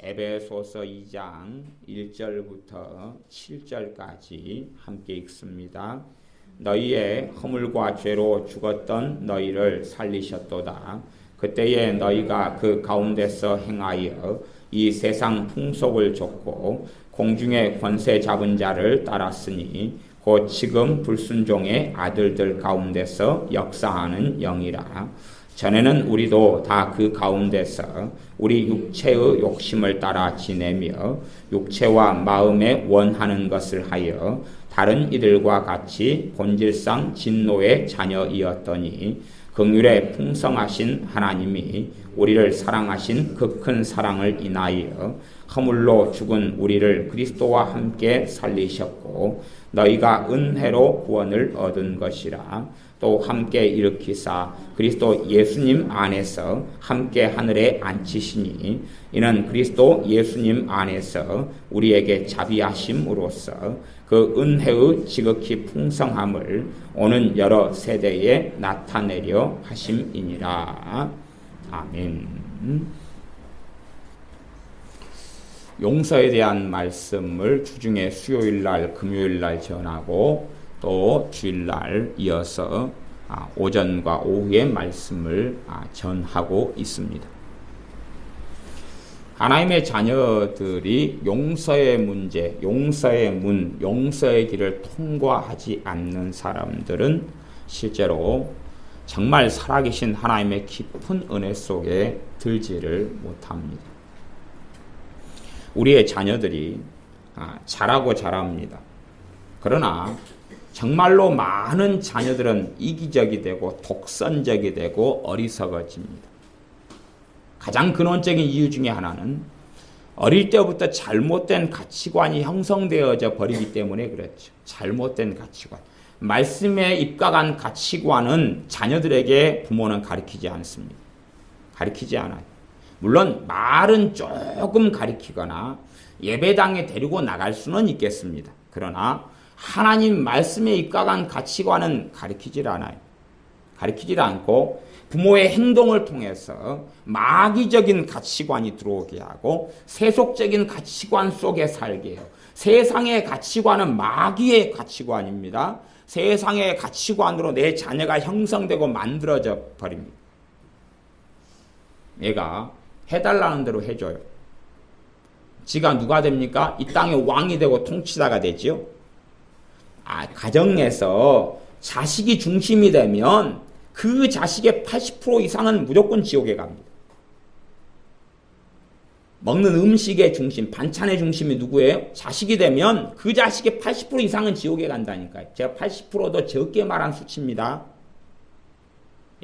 에베소서 2장 1절부터 7절까지 함께 읽습니다. 너희의 허물과 죄로 죽었던 너희를 살리셨도다. 그때에 너희가 그 가운데서 행하여 이 세상 풍속을 좇고 공중의 권세 잡은 자를 따랐으니 곧 지금 불순종의 아들들 가운데서 역사하는 영이라. 전에는 우리도 다 그 가운데서 우리 육체의 욕심을 따라 지내며 육체와 마음에 원하는 것을 하여 다른 이들과 같이 본질상 진노의 자녀이었더니 긍휼에 풍성하신 하나님이 우리를 사랑하신 그 큰 사랑을 인하여 허물로 죽은 우리를 그리스도와 함께 살리셨고 너희가 은혜로 구원을 얻은 것이라. 또 함께 일으키사 그리스도 예수님 안에서 함께 하늘에 앉히시니 이는 그리스도 예수님 안에서 우리에게 자비하심으로써 그 은혜의 지극히 풍성함을 오는 여러 세대에 나타내려 하심이니라. 아멘. 용서에 대한 말씀을 주중에 수요일날 금요일날 전하고 또 주일날 이어서 오전과 오후에 말씀을 전하고 있습니다. 하나님의 자녀들이 용서의 문제, 용서의 문, 용서의 길을 통과하지 않는 사람들은 실제로 정말 살아계신 하나님의 깊은 은혜 속에 들지를 못합니다. 우리의 자녀들이 잘하고 잘합니다. 그러나 정말로 많은 자녀들은 이기적이 되고 독선적이 되고 어리석어집니다. 가장 근원적인 이유 중에 하나는 어릴 때부터 잘못된 가치관이 형성되어져 버리기 때문에 그렇죠. 잘못된 가치관. 말씀에 입각한 가치관은 자녀들에게 부모는 가르치지 않습니다. 가르치지 않아요. 물론 말은 조금 가르치거나 예배당에 데리고 나갈 수는 있겠습니다. 그러나 하나님 말씀에 입각한 가치관은 가르치질 않아요. 가르치질 않고 부모의 행동을 통해서 마귀적인 가치관이 들어오게 하고 세속적인 가치관 속에 살게 해요. 세상의 가치관은 마귀의 가치관입니다. 세상의 가치관으로 내 자녀가 형성되고 만들어져 버립니다. 얘가 해달라는 대로 해줘요. 지가 누가 됩니까? 이 땅의 왕이 되고 통치자가 되지요. 가정에서 자식이 중심이 되면 그 자식의 80% 이상은 무조건 지옥에 갑니다. 먹는 음식의 중심, 반찬의 중심이 누구예요? 자식이 되면 그 자식의 80% 이상은 지옥에 간다니까요. 제가 80%도 적게 말한 수치입니다.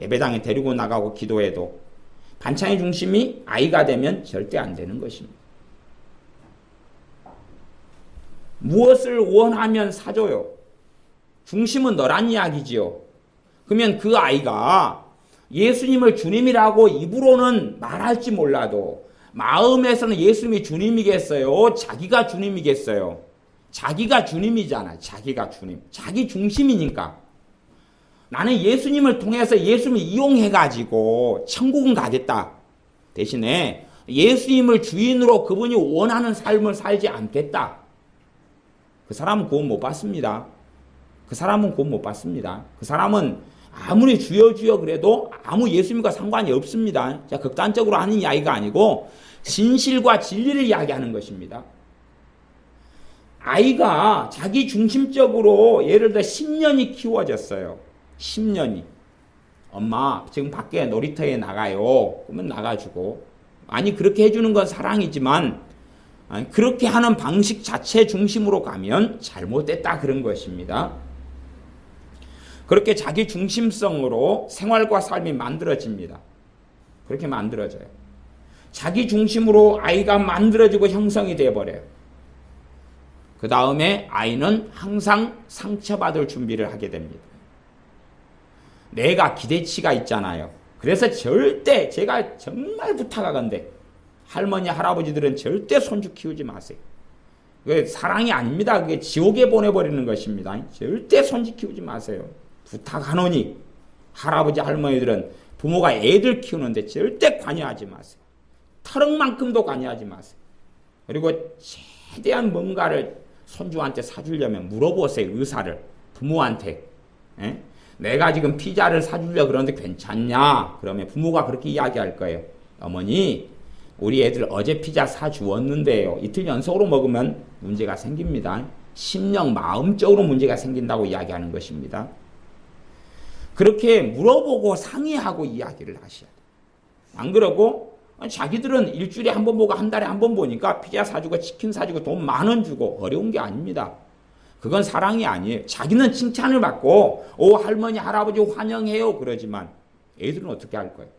예배당에 데리고 나가고 기도해도 반찬의 중심이 아이가 되면 절대 안 되는 것입니다. 무엇을 원하면 사줘요. 중심은 너란 이야기지요. 그러면 그 아이가 예수님을 주님이라고 입으로는 말할지 몰라도 마음에서는 예수님이 주님이겠어요? 자기가 주님이겠어요? 자기가 주님이잖아요. 자기가 주님. 자기 중심이니까. 나는 예수님을 통해서 예수님을 이용해가지고 천국은 가겠다. 대신에 예수님을 주인으로 그분이 원하는 삶을 살지 않겠다. 그 사람은 구원 못 받습니다. 그 사람은 구원 못 받습니다. 그 사람은 아무리 주여 주여 그래도 아무 예수님과 상관이 없습니다. 자, 극단적으로 하는 이야기가 아니고 진실과 진리를 이야기하는 것입니다. 아이가 자기 중심적으로 예를 들어 10년이 키워졌어요. 10년이. 엄마 지금 밖에 놀이터에 나가요. 그러면 나가주고. 아니 그렇게 해주는 건 사랑이지만 그렇게 하는 방식 자체 중심으로 가면 잘못됐다 그런 것입니다. 그렇게 자기 중심성으로 생활과 삶이 만들어집니다. 그렇게 만들어져요. 자기 중심으로 아이가 만들어지고 형성이 되어버려요. 그 다음에 아이는 항상 상처받을 준비를 하게 됩니다. 내가 기대치가 있잖아요. 그래서 절대 제가 정말 부탁하건대 할머니 할아버지들은 절대 손주 키우지 마세요. 그게 사랑이 아닙니다. 그게 지옥에 보내버리는 것입니다. 절대 손주 키우지 마세요. 부탁하노니 할아버지 할머니들은 부모가 애들 키우는데 절대 관여하지 마세요. 털럭만큼도 관여하지 마세요. 그리고 최대한 뭔가를 손주한테 사주려면 물어보세요. 의사를. 부모한테. 에? 내가 지금 피자를 사주려고 그러는데 괜찮냐? 그러면 부모가 그렇게 이야기할 거예요. 어머니, 우리 애들 어제 피자 사주었는데요. 이틀 연속으로 먹으면 문제가 생깁니다. 심령, 마음적으로 문제가 생긴다고 이야기하는 것입니다. 그렇게 물어보고 상의하고 이야기를 하셔야 돼요. 안 그러고 자기들은 일주일에 한 번 보고 한 달에 한 번 보니까 피자 사주고 치킨 사주고 돈 10,000원 주고 어려운 게 아닙니다. 그건 사랑이 아니에요. 자기는 칭찬을 받고 오 할머니 할아버지 환영해요 그러지만 애들은 어떻게 할 거예요?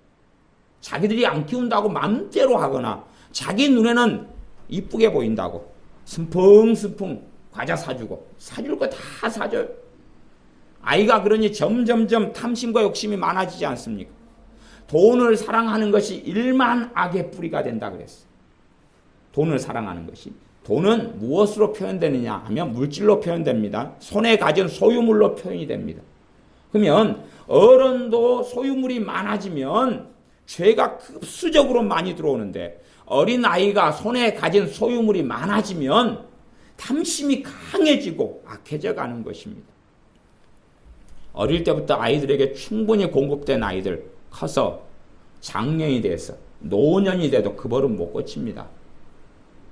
자기들이 안 키운다고 맘대로 하거나 자기 눈에는 이쁘게 보인다고 스풍스풍 과자 사주고 사줄 거 다 사줘요. 아이가 그러니 점점점 탐심과 욕심이 많아지지 않습니까? 돈을 사랑하는 것이 일만 악의 뿌리가 된다 그랬어요. 돈을 사랑하는 것이. 돈은 무엇으로 표현되느냐 하면 물질로 표현됩니다. 손에 가진 소유물로 표현이 됩니다. 그러면 어른도 소유물이 많아지면 죄가 급수적으로 많이 들어오는데 어린아이가 손에 가진 소유물이 많아지면 탐심이 강해지고 악해져 가는 것입니다. 어릴 때부터 아이들에게 충분히 공급된 아이들 커서 장년이 돼서 노년이 돼도 그 버릇 못 고칩니다.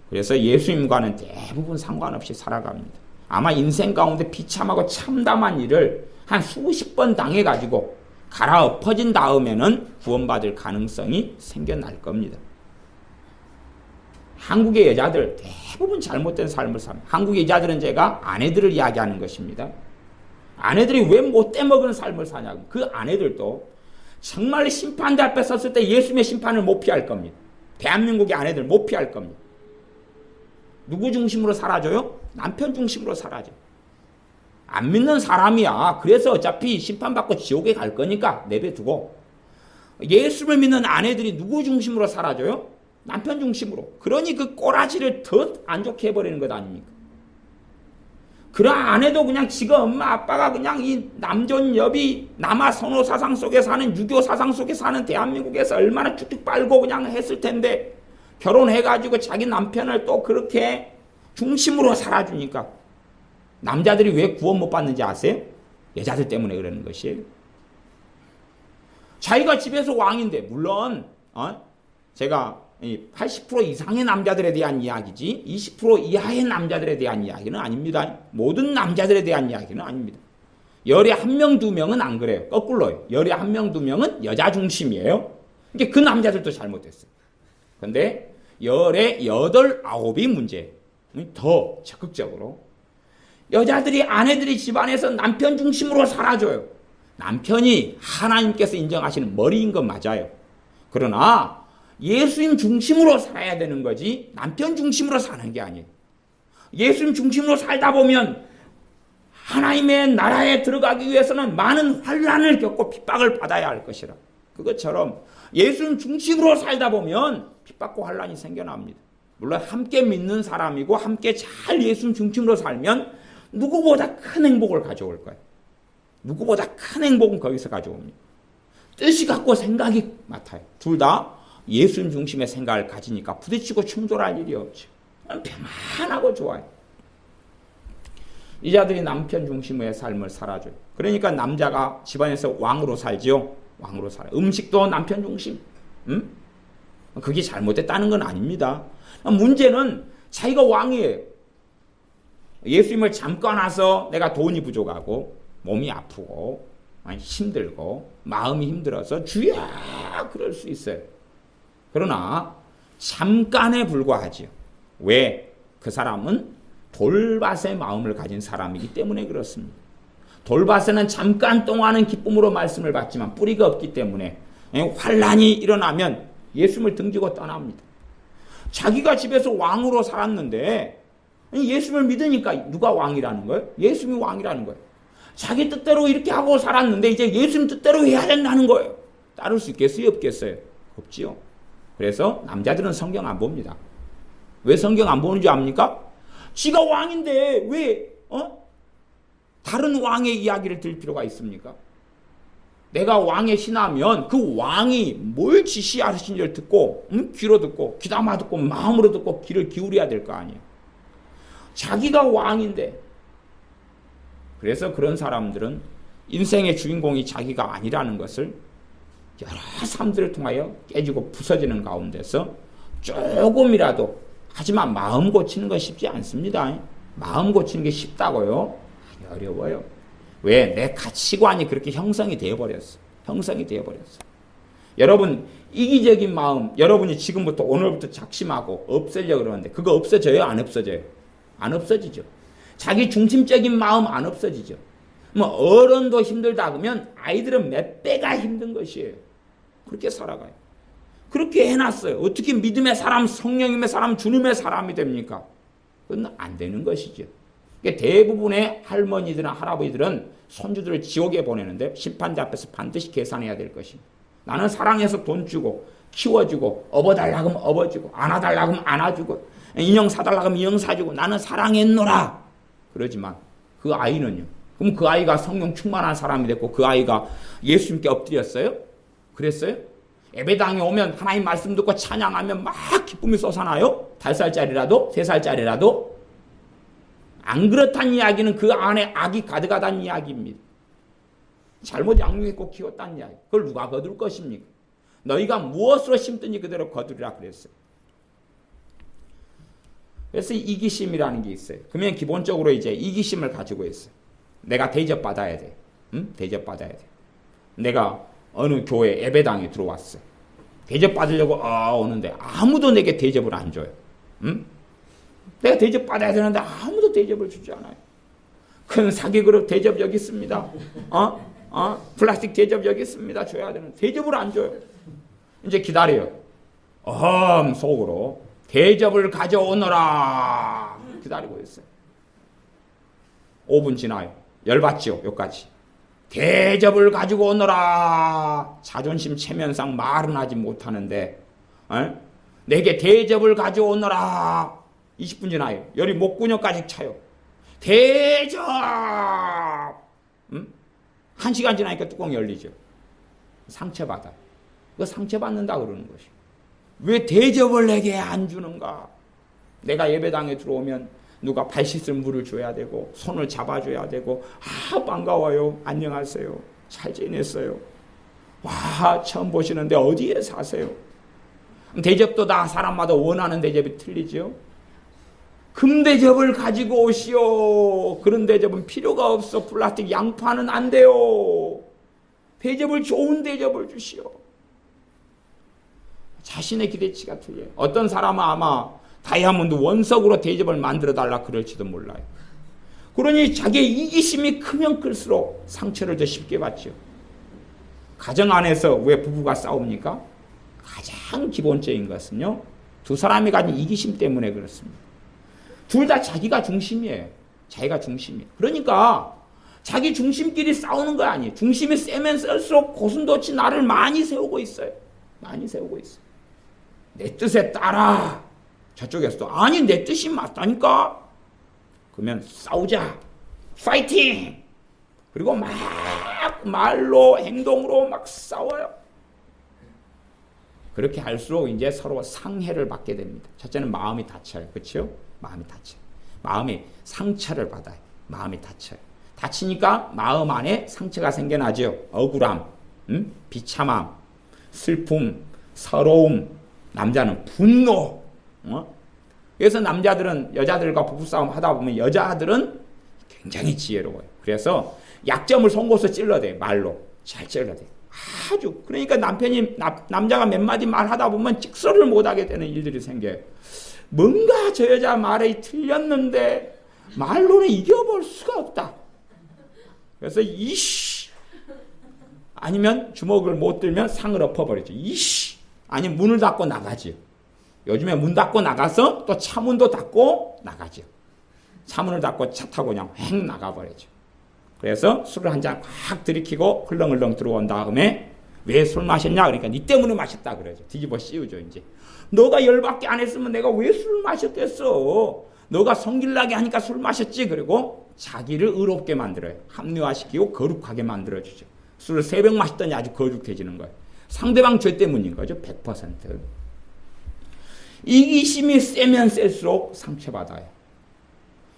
그래서 예수님과는 대부분 상관없이 살아갑니다. 아마 인생 가운데 비참하고 참담한 일을 한 수십 번 당해가지고 갈아엎어진 다음에는 구원받을 가능성이 생겨날 겁니다. 한국의 여자들 대부분 잘못된 삶을 삽니다. 한국의 여자들은 제가 아내들을 이야기하는 것입니다. 아내들이 왜 못돼 먹은 삶을 사냐고. 그 아내들도 정말 심판대 앞에 섰을 때 예수님의 심판을 못 피할 겁니다. 대한민국의 아내들 못 피할 겁니다. 누구 중심으로 살아줘요? 남편 중심으로 살아줘. 안 믿는 사람이야. 그래서 어차피 심판받고 지옥에 갈 거니까 내버려두고. 예수를 믿는 아내들이 누구 중심으로 살아줘요? 남편 중심으로. 그러니 그 꼬라지를 더 안 좋게 해버리는 것 아닙니까? 그런 아내도 그냥 지가 엄마 아빠가 그냥 이 남존여비 남아 선호 사상 속에 사는 유교 사상 속에 사는 대한민국에서 얼마나 쭉쭉 빨고 그냥 했을 텐데 결혼해가지고 자기 남편을 또 그렇게 중심으로 살아주니까 남자들이 왜 구원 못 받는지 아세요? 여자들 때문에 그러는 것이에요. 자기가 집에서 왕인데 물론 제가 80% 이상의 남자들에 대한 이야기지 20% 이하의 남자들에 대한 이야기는 아닙니다. 모든 남자들에 대한 이야기는 아닙니다. 열에 1명, 2명은 안 그래요. 거꾸로요. 열에 1명, 2명은 여자 중심이에요. 이게 그 남자들도 잘못됐어요. 근데 열에 8, 9이 문제예요. 더 적극적으로. 여자들이 아내들이 집안에서 남편 중심으로 살아줘요. 남편이 하나님께서 인정하시는 머리인 건 맞아요. 그러나 예수님 중심으로 살아야 되는 거지 남편 중심으로 사는 게 아니에요. 예수님 중심으로 살다 보면 하나님의 나라에 들어가기 위해서는 많은 환난을 겪고 핍박을 받아야 할 것이라. 그것처럼 예수님 중심으로 살다 보면 핍박과 환난이 생겨납니다. 물론 함께 믿는 사람이고 함께 잘 예수님 중심으로 살면 누구보다 큰 행복을 가져올 거예요. 누구보다 큰 행복은 거기서 가져옵니다. 뜻이 같고 생각이 같아요. 둘 다 예수님 중심의 생각을 가지니까 부딪히고 충돌할 일이 없죠. 편안하고 좋아요. 이자들이 남편 중심의 삶을 살아줘요. 그러니까 남자가 집안에서 왕으로 살지요. 왕으로 살아요. 음식도 남편 중심. 그게 잘못됐다는 건 아닙니다. 문제는 자기가 왕이에요. 예수님을 잠깐 와서 내가 돈이 부족하고 몸이 아프고 힘들고 마음이 힘들어서 주야 그럴 수 있어요. 그러나 잠깐에 불과하지요. 왜? 그 사람은 돌밭의 마음을 가진 사람이기 때문에 그렇습니다. 돌밭에는 잠깐 동안은 기쁨으로 말씀을 받지만 뿌리가 없기 때문에 환난이 일어나면 예수님을 등지고 떠납니다. 자기가 집에서 왕으로 살았는데 예수님을 믿으니까 누가 왕이라는 거예요? 예수님이 왕이라는 거예요. 자기 뜻대로 이렇게 하고 살았는데 이제 예수님 뜻대로 해야 된다는 거예요. 따를 수 있겠어요? 없겠어요? 없지요. 그래서 남자들은 성경 안 봅니다. 왜 성경 안 보는 줄 압니까? 지가 왕인데 왜 다른 왕의 이야기를 들을 필요가 있습니까? 내가 왕의 신하면 그 왕이 뭘 지시하시는지를 듣고 귀로 듣고 귀담아 듣고 마음으로 듣고 귀를 기울여야 될 거 아니에요. 자기가 왕인데. 그래서 그런 사람들은 인생의 주인공이 자기가 아니라는 것을 여러 삶들을 통하여 깨지고 부서지는 가운데서 조금이라도, 하지만 마음 고치는 건 쉽지 않습니다. 마음 고치는 게 쉽다고요? 어려워요. 왜? 내 가치관이 그렇게 형성이 되어버렸어. 형성이 되어버렸어. 여러분, 이기적인 마음, 여러분이 지금부터 오늘부터 작심하고 없애려고 그러는데 그거 없어져요? 안 없어져요? 안 없어지죠. 자기 중심적인 마음 안 없어지죠. 뭐 어른도 힘들다 그러면 아이들은 몇 배가 힘든 것이에요. 그렇게 살아가요. 그렇게 해놨어요. 어떻게 믿음의 사람, 성령님의 사람, 주님의 사람이 됩니까? 그건 안 되는 것이죠. 그러니까 대부분의 할머니들이나 할아버지들은 손주들을 지옥에 보내는데 심판대 앞에서 반드시 계산해야 될 것입니다. 나는 사랑해서 돈 주고 키워주고 업어달라 하면 업어주고 안아달라 하면 안아주고 인형 사달라 하면 인형 사주고 나는 사랑했노라. 그러지만 그 아이는요. 그럼 그 아이가 성령 충만한 사람이 됐고 그 아이가 예수님께 엎드렸어요? 그랬어요? 예배당에 오면 하나님 말씀 듣고 찬양하면 막 기쁨이 솟아나요? 5살짜리라도? 3살짜리라도? 안 그렇다는 이야기는 그 안에 악이 가득하다는 이야기입니다. 잘못 양육했고 키웠다는 이야기. 그걸 누가 거둘 것입니까? 너희가 무엇으로 심든지 그대로 거두리라 그랬어요. 그래서 이기심이라는 게 있어요. 그러면 기본적으로 이제 이기심을 가지고 있어요. 내가 대접받아야 돼. 대접받아야 돼. 내가 어느 교회 예배당에 들어왔어요. 대접받으려고 오는데 아무도 내게 대접을 안 줘요. 내가 대접받아야 되는데 아무도 대접을 주지 않아요. 큰 사기그릇 대접 여기 있습니다. 플라스틱 대접 여기 있습니다. 줘야 되는 대접을 안 줘요. 이제 기다려요. 속으로 대접을 가져오너라 기다리고 있어요. 5분 지나요. 열받지요. 여기까지. 대접을 가지고 오너라. 자존심 체면상 말은 하지 못하는데 내게 대접을 가져오너라. 20분 지나요. 열이 목구멍까지 차요. 대접! 1시간 지나니까 뚜껑이 열리죠. 상처받아. 그거 상처받는다 그러는 것이. 왜 대접을 내게 안 주는가? 내가 예배당에 들어오면 누가 발 씻을 물을 줘야 되고 손을 잡아줘야 되고 반가워요. 안녕하세요. 잘 지냈어요. 와 처음 보시는데 어디에 사세요? 대접도 다 사람마다 원하는 대접이 틀리죠. 금대접을 가지고 오시오. 그런 대접은 필요가 없어. 플라스틱 양파는 안 돼요. 대접을 좋은 대접을 주시오. 자신의 기대치가 틀려요. 어떤 사람은 아마 다이아몬드 원석으로 대접을 만들어달라 그럴지도 몰라요. 그러니 자기의 이기심이 크면 클수록 상처를 더 쉽게 받죠. 가정 안에서 왜 부부가 싸웁니까? 가장 기본적인 것은요. 두 사람이 가진 이기심 때문에 그렇습니다. 둘 다 자기가 중심이에요. 자기가 중심이에요. 그러니까 자기 중심끼리 싸우는 거 아니에요. 중심이 세면 셀수록 고슴도치 나를 많이 세우고 있어요. 많이 세우고 있어요. 내 뜻에 따라. 저쪽에서도 아니 내 뜻이 맞다니까. 그러면 싸우자. 파이팅! 그리고 막 말로 행동으로 막 싸워요. 그렇게 할수록 이제 서로 상해를 받게 됩니다. 첫째는 마음이 다쳐요. 그렇죠? 마음이 다쳐요. 마음이 상처를 받아요. 마음이 다쳐요. 다치니까 마음 안에 상처가 생겨나죠. 억울함, 비참함, 슬픔, 서러움. 남자는 분노. 그래서 남자들은 여자들과 부부싸움 하다 보면 여자들은 굉장히 지혜로워요. 그래서 약점을 송곳을 찔러대요. 말로. 잘 찔러대요. 아주. 그러니까 남자가 몇 마디 말하다 보면 찍소리를 못하게 되는 일들이 생겨요. 뭔가 저 여자 말이 틀렸는데 말로는 이겨볼 수가 없다. 그래서 이씨 아니면 주먹을 못 들면 상을 엎어버리죠. 이씨 아니면 문을 닫고 나가죠. 요즘에 문 닫고 나가서 또 차문도 닫고 나가죠. 차문을 닫고 차 타고 그냥 획 나가버리죠. 그래서 술을 한 잔 확 들이키고 흘렁흘렁 들어온 다음에 왜 술 마셨냐? 그러니까 니 때문에 마셨다 그러죠. 뒤집어 씌우죠. 이제 너가 열받게 안 했으면 내가 왜 술 마셨겠어? 너가 성질나게 하니까 술 마셨지. 그리고 자기를 의롭게 만들어요. 합리화시키고 거룩하게 만들어주죠. 술을 3병 마셨더니 아주 거죽해지는 거예요. 상대방 죄 때문인 거죠. 100%. 이기심이 세면 셀수록 상처받아요.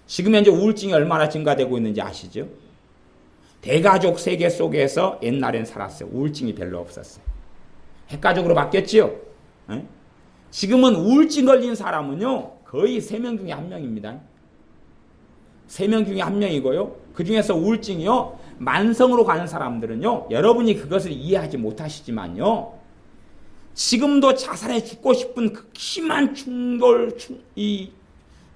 지금 현재 우울증이 얼마나 증가되고 있는지 아시죠? 대가족 세계 속에서 옛날엔 살았어요. 우울증이 별로 없었어요. 핵가족으로 바뀌었지요. 지금은 우울증 걸린 사람은요, 거의 3명 중에 1명입니다. 3명 중에 1명이고요. 그 중에서 우울증이요, 만성으로 가는 사람들은요, 여러분이 그것을 이해하지 못하시지만요, 지금도 자살해 죽고 싶은 극심한 충돌, 이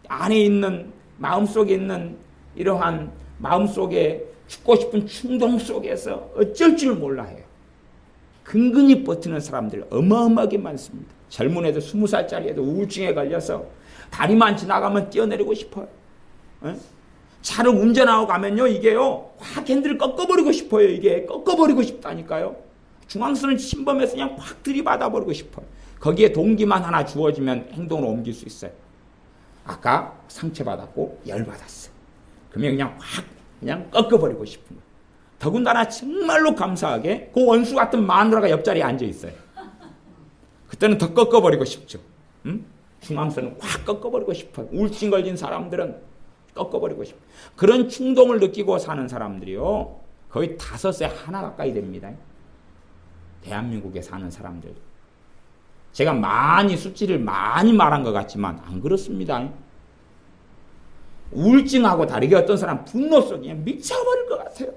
안에 있는, 마음속에 있는 이러한 마음속에 죽고 싶은 충동 속에서 어쩔 줄 몰라 해요. 근근히 버티는 사람들 어마어마하게 많습니다. 젊은 애들 20살짜리 애들 우울증에 걸려서 다리만 지나가면 뛰어내리고 싶어요. 차를 운전하고 가면요, 이게요, 확 핸들을 꺾어버리고 싶어요. 이게 꺾어버리고 싶다니까요. 중앙선을 침범해서 그냥 확 들이받아버리고 싶어요. 거기에 동기만 하나 주어지면 행동을 옮길 수 있어요. 아까 상처받았고 열받았어요. 그러면 그냥 확 그냥 꺾어버리고 싶은 거예요. 더군다나 정말로 감사하게 그 원수 같은 마누라가 옆자리에 앉아 있어요. 그때는 더 꺾어버리고 싶죠. 중앙선을 확 꺾어버리고 싶어요. 우울증 걸린 사람들은 꺾어버리고 싶어요. 그런 충동을 느끼고 사는 사람들이요, 거의 5에 하나 가까이 됩니다. 대한민국에 사는 사람들. 제가 수치를 많이 말한 것 같지만 안 그렇습니다. 우울증하고 다르게 어떤 사람 분노 속에 그냥 미쳐버릴 것 같아요.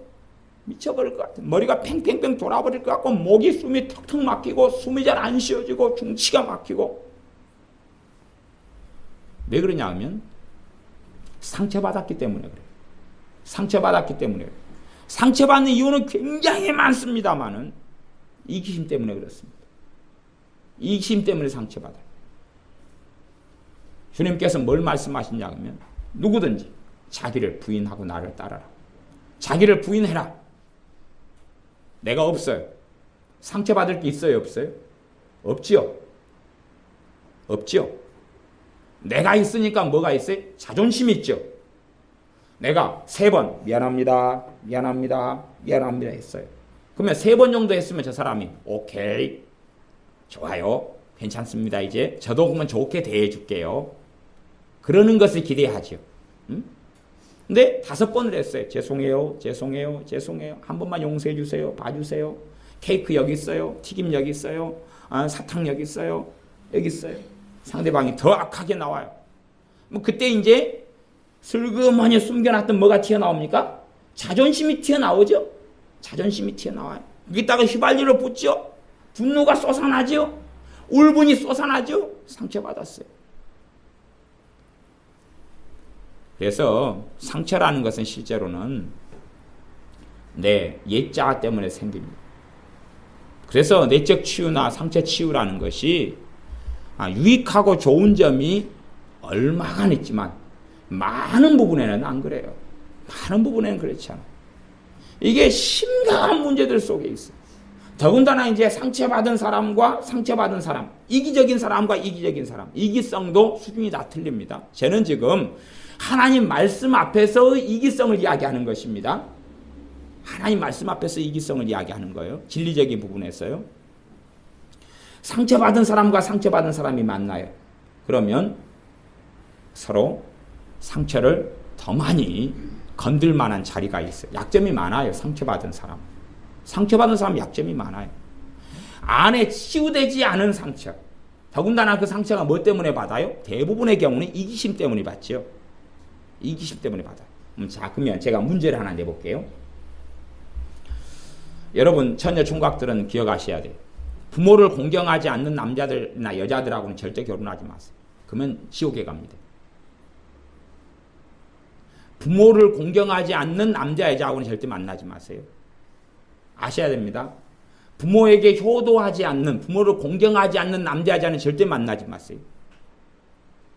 미쳐버릴 것 같아요. 머리가 팽팽팽 돌아버릴 것 같고, 목이 숨이 턱턱 막히고, 숨이 잘 안 쉬어지고, 중치가 막히고. 왜 그러냐 하면 상처받았기 때문에 그래요. 상처받았기 때문에 그래요. 상처받는 이유는 굉장히 많습니다만은 이기심 때문에 그렇습니다. 이기심 때문에 상처받아요. 주님께서 뭘 말씀하시냐 하면 누구든지 자기를 부인하고 나를 따르라. 자기를 부인해라. 내가 없어요. 상처받을 게 있어요, 없어요? 없지요. 없지요. 내가 있으니까 뭐가 있어요? 자존심이 있죠. 내가 3번 미안합니다, 미안합니다, 미안합니다 했어요. 그러면 3번 정도 했으면 저 사람이 오케이, 좋아요, 괜찮습니다, 이제 저도 그러면 좋게 대해줄게요. 그러는 것을 기대하죠. 근데 5번을 했어요. 죄송해요, 죄송해요, 죄송해요. 한 번만 용서해 주세요, 봐주세요. 케이크 여기 있어요, 튀김 여기 있어요, 사탕 여기 있어요, 여기 있어요. 상대방이 더 악하게 나와요. 그때 이제 슬그머니 숨겨놨던 뭐가 튀어나옵니까? 자존심이 튀어나오죠. 자존심이 튀어나와요. 여기다가 휘발유를 붓죠. 분노가 솟아나죠. 울분이 솟아나죠. 상처받았어요. 그래서 상처라는 것은 실제로는 내 옛자 때문에 생깁니다. 그래서 내적 치유나 상처 치유라는 것이 유익하고 좋은 점이 얼마간 있지만 많은 부분에는 안 그래요. 많은 부분에는 그렇지 않아요. 이게 심각한 문제들 속에 있어요. 더군다나 이제 상처받은 사람과 상처받은 사람, 이기적인 사람과 이기적인 사람, 이기성도 수준이 다 틀립니다. 저는 지금 하나님 말씀 앞에서 이기성을 이야기하는 것입니다. 하나님 말씀 앞에서 이기성을 이야기하는 거예요. 진리적인 부분에서요. 상처받은 사람과 상처받은 사람이 만나요. 그러면 서로 상처를 더 많이 건들 만한 자리가 있어요. 약점이 많아요. 상처받은 사람. 상처받은 사람 약점이 많아요. 안에 치유되지 않은 상처. 더군다나 그 상처가 뭐 때문에 받아요? 대부분의 경우는 이기심 때문에 받죠. 이기심 때문에 받아요. 자, 그러면 제가 문제를 하나 내볼게요. 여러분, 처녀 총각들은 기억하셔야 돼요. 부모를 공경하지 않는 남자들이나 여자들하고는 절대 결혼하지 마세요. 그러면 지옥에 갑니다. 부모를 공경하지 않는 남자, 여자하고는 절대 만나지 마세요. 아셔야 됩니다. 부모에게 효도하지 않는, 부모를 공경하지 않는 남자, 여자는 절대 만나지 마세요.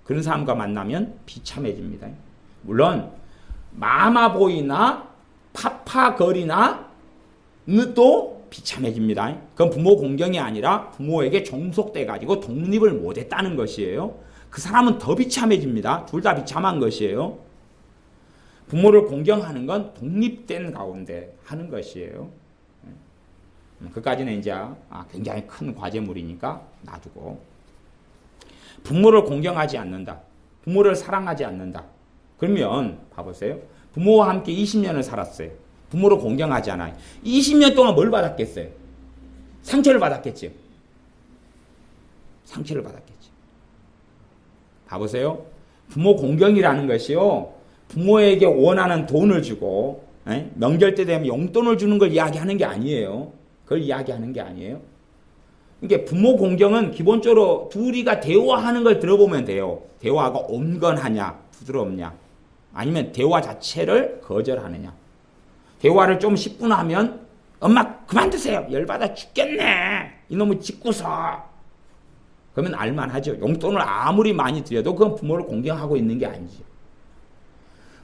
그런 사람과 만나면 비참해집니다. 물론 마마보이나 파파걸이나 또 비참해집니다. 그건 부모 공경이 아니라 부모에게 종속돼 가지고 독립을 못했다는 것이에요. 그 사람은 더 비참해집니다. 둘 다 비참한 것이에요. 부모를 공경하는 건 독립된 가운데 하는 것이에요. 그까지는 이제 굉장히 큰 과제물이니까 놔두고. 부모를 공경하지 않는다. 부모를 사랑하지 않는다. 그러면 봐보세요. 부모와 함께 20년을 살았어요. 부모를 공경하지 않아요. 20년 동안 뭘 받았겠어요? 상처를 받았겠죠. 상처를 받았겠죠. 봐보세요. 부모 공경이라는 것이요. 부모에게 원하는 돈을 주고 명절 때 되면 용돈을 주는 걸 이야기하는 게 아니에요. 그걸 이야기하는 게 아니에요. 그러니까 부모 공경은 기본적으로 둘이가 대화하는 걸 들어보면 돼요. 대화가 온건하냐, 부드럽냐, 아니면 대화 자체를 거절하느냐. 대화를 좀 10분 하면 엄마 그만두세요. 열받아 죽겠네. 이놈의 짓고서. 그러면 알만하죠. 용돈을 아무리 많이 드려도 그건 부모를 공경하고 있는 게 아니죠.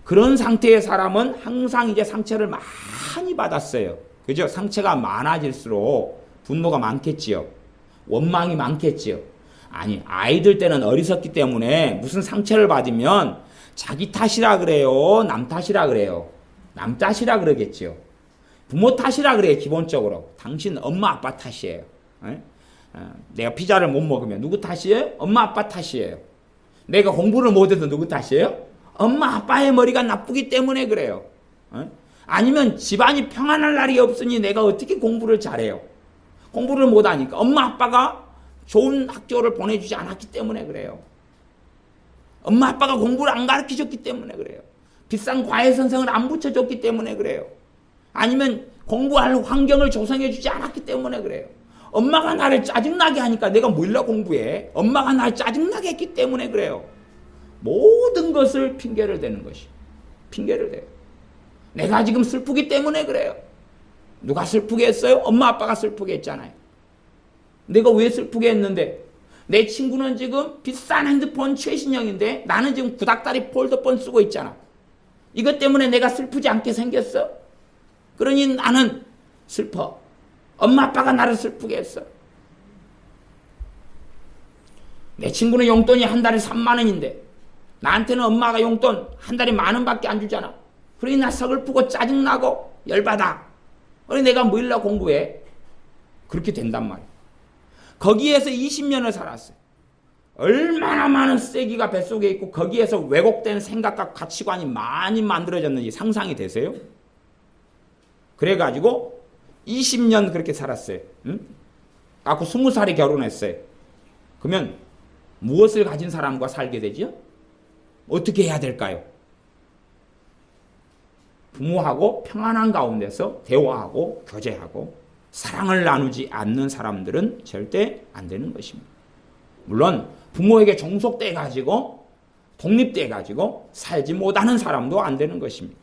그런 상태의 사람은 항상 이제 상처를 많이 받았어요. 그죠? 상처가 많아질수록 분노가 많겠지요. 원망이 많겠지요. 아니, 아이들 때는 어리석기 때문에 무슨 상처를 받으면 자기 탓이라 그래요? 남 탓이라 그래요? 남 탓이라 그러겠지요. 부모 탓이라 그래요, 기본적으로. 당신 엄마 아빠 탓이에요. 내가 피자를 못 먹으면 누구 탓이에요? 엄마 아빠 탓이에요. 내가 공부를 못해도 누구 탓이에요? 엄마 아빠의 머리가 나쁘기 때문에 그래요. 아니면 집안이 평안할 날이 없으니 내가 어떻게 공부를 잘해요? 공부를 못하니까 엄마 아빠가 좋은 학교를 보내주지 않았기 때문에 그래요. 엄마 아빠가 공부를 안 가르쳐줬기 때문에 그래요. 비싼 과외 선생을 안 붙여줬기 때문에 그래요. 아니면 공부할 환경을 조성해주지 않았기 때문에 그래요. 엄마가 나를 짜증나게 하니까 내가 몰라 공부해. 엄마가 나를 짜증나게 했기 때문에 그래요. 모든 것을 핑계를 대는 것이. 핑계를 대요. 내가 지금 슬프기 때문에 그래요. 누가 슬프게 했어요? 엄마 아빠가 슬프게 했잖아요. 내가 왜 슬프게 했는데? 내 친구는 지금 비싼 핸드폰 최신형인데 나는 지금 구닥다리 폴더폰 쓰고 있잖아. 이것 때문에 내가 슬프지 않게 생겼어? 그러니 나는 슬퍼. 엄마 아빠가 나를 슬프게 했어. 내 친구는 용돈이 한 달에 3만 원인데 나한테는 엄마가 용돈 한 달에 10,000원밖에 안 주잖아. 그러니 나 서글프고 짜증나고 열받아. 그러니 내가 뭐일라 공부해? 그렇게 된단 말이야. 거기에서 20년을 살았어요. 얼마나 많은 쓰레기가 뱃속에 있고 거기에서 왜곡된 생각과 가치관이 많이 만들어졌는지 상상이 되세요? 그래가지고 20년 그렇게 살았어요. 응? 아까 20살에 결혼했어요. 그러면 무엇을 가진 사람과 살게 되죠? 어떻게 해야 될까요? 부모하고 평안한 가운데서 대화하고 교제하고 사랑을 나누지 않는 사람들은 절대 안 되는 것입니다. 물론 부모에게 종속돼 가지고 독립돼 가지고 살지 못하는 사람도 안 되는 것입니다.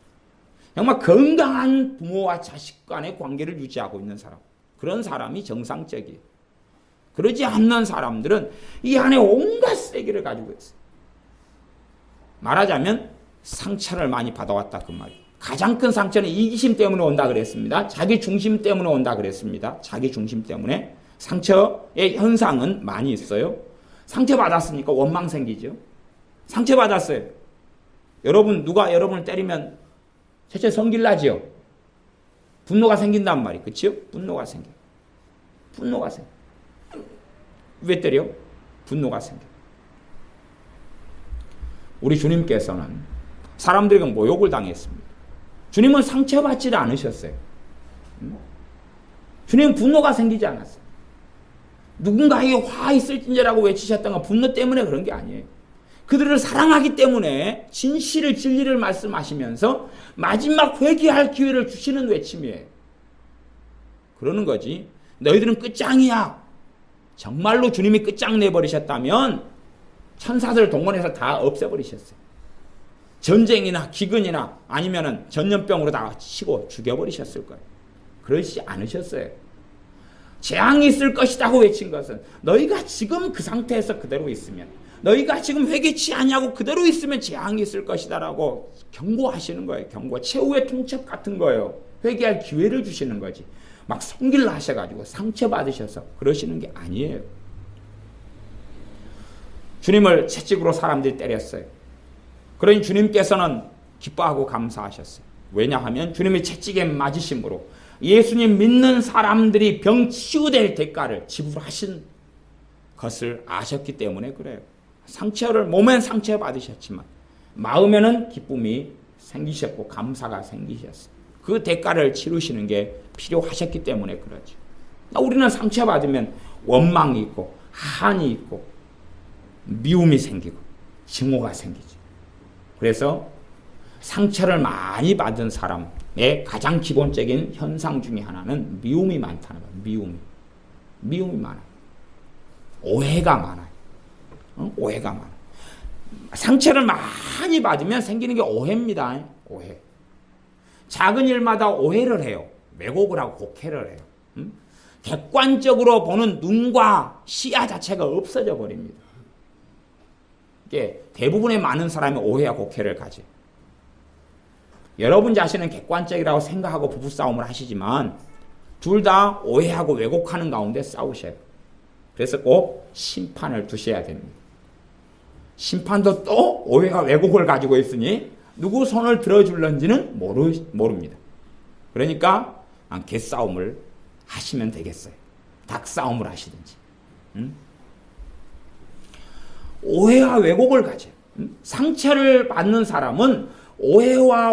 정말 건강한 부모와 자식 간의 관계를 유지하고 있는 사람, 그런 사람이 정상적이에요. 그러지 않는 사람들은 이 안에 온갖 쓰레기를 가지고 있어요. 말하자면 상처를 많이 받아왔다 그 말이에요. 가장 큰 상처는 이기심 때문에 온다 그랬습니다. 자기 중심 때문에 온다 그랬습니다. 자기 중심 때문에. 상처의 현상은 많이 있어요. 상처 받았으니까 원망 생기죠. 상처 받았어요. 여러분 누가 여러분을 때리면 첫째 성질나지요. 분노가 생긴단 말이에요. 그렇죠? 분노가 생겨. 분노가 생겨. 왜 때려? 분노가 생겨. 우리 주님께서는 사람들에게 모욕을 당했습니다. 주님은 상처받지를 않으셨어요. 주님은 분노가 생기지 않았어요. 누군가에게 화 있을진저라고 외치셨던 건 분노 때문에 그런 게 아니에요. 그들을 사랑하기 때문에 진실을 진리를 말씀하시면서 마지막 회개할 기회를 주시는 외침이에요. 그러는 거지. 너희들은 끝장이야. 정말로 주님이 끝장내버리셨다면 천사들 동원해서 다 없애버리셨어요. 전쟁이나 기근이나 아니면은 전염병으로 다 치고 죽여버리셨을 거예요. 그러시지 않으셨어요. 재앙이 있을 것이라고 외친 것은 너희가 지금 그 상태에서 그대로 있으면, 너희가 지금 회개치 아니하고 그대로 있으면 재앙이 있을 것이다라고 경고하시는 거예요. 경고. 최후의 통첩 같은 거예요. 회개할 기회를 주시는 거지. 막 성질을 하셔가지고 상처받으셔서 그러시는 게 아니에요. 주님을 채찍으로 사람들이 때렸어요. 그러니 주님께서는 기뻐하고 감사하셨어요. 왜냐하면 주님의 채찍에 맞으심으로 예수님 믿는 사람들이 병 치유될 대가를 지불하신 것을 아셨기 때문에 그래요. 몸엔 상처 받으셨지만 마음에는 기쁨이 생기셨고 감사가 생기셨어요. 그 대가를 치르시는 게 필요하셨기 때문에 그러죠. 우리는 상처받으면 원망이 있고 한이 있고 미움이 생기고 증오가 생기죠. 그래서 상처를 많이 받은 사람의 가장 기본적인 현상 중에 하나는 미움이 많다는 거예요. 미움이 많아요. 오해가 많아요. 오해가 많아요. 상처를 많이 받으면 생기는 게 오해입니다. 오해. 작은 일마다 오해를 해요. 왜곡을 하고 곡해를 해요. 객관적으로 보는 눈과 시야 자체가 없어져 버립니다. 이게 대부분의 많은 사람이 오해와 곡해를 가져요. 여러분 자신은 객관적이라고 생각하고 부부싸움을 하시지만 둘 다 오해하고 왜곡하는 가운데 싸우셔요. 그래서 꼭 심판을 두셔야 됩니다. 심판도 또 오해와 왜곡을 가지고 있으니 누구 손을 들어줄런지는 모릅니다. 그러니까 개싸움을 하시면 되겠어요. 닭싸움을 하시든지. 오해와 왜곡을 가져요. 상처를 받는 사람은 오해와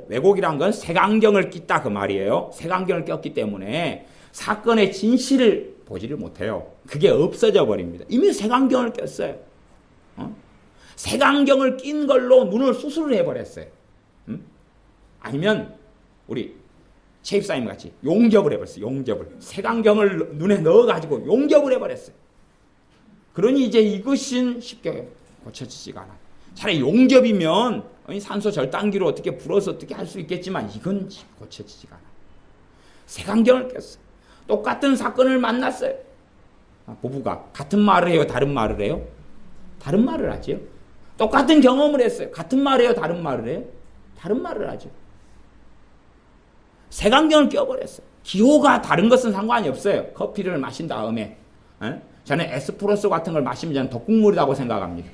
왜곡이란 건 색안경을 낀다 그 말이에요. 색안경을 꼈기 때문에 사건의 진실을 보지를 못해요. 그게 없어져 버립니다. 이미 색안경을 꼈어요. 색안경을 낀 걸로 눈을 수술을 해버렸어요. 아니면 우리 최입사님 같이 용접을 해버렸어요. 용접을. 색안경을 눈에 넣어가지고 용접을 해버렸어요. 그러니 이제 이것은 쉽게 고쳐지지가 않아요. 차라리 용접이면 산소 절단기로 어떻게 불어서 어떻게 할 수 있겠지만 이건 고쳐지지가 않아요. 색안경을 꼈어요. 똑같은 사건을 만났어요. 부부가 같은 말을 해요? 다른 말을 해요? 다른 말을 하죠. 똑같은 경험을 했어요. 같은 말을 해요? 다른 말을 해요? 다른 말을 하죠. 색안경을 껴버렸어요. 기호가 다른 것은 상관이 없어요. 커피를 마신 다음에 저는 에스프레소 같은 걸 마시면 저는 덕국물이라고 생각합니다.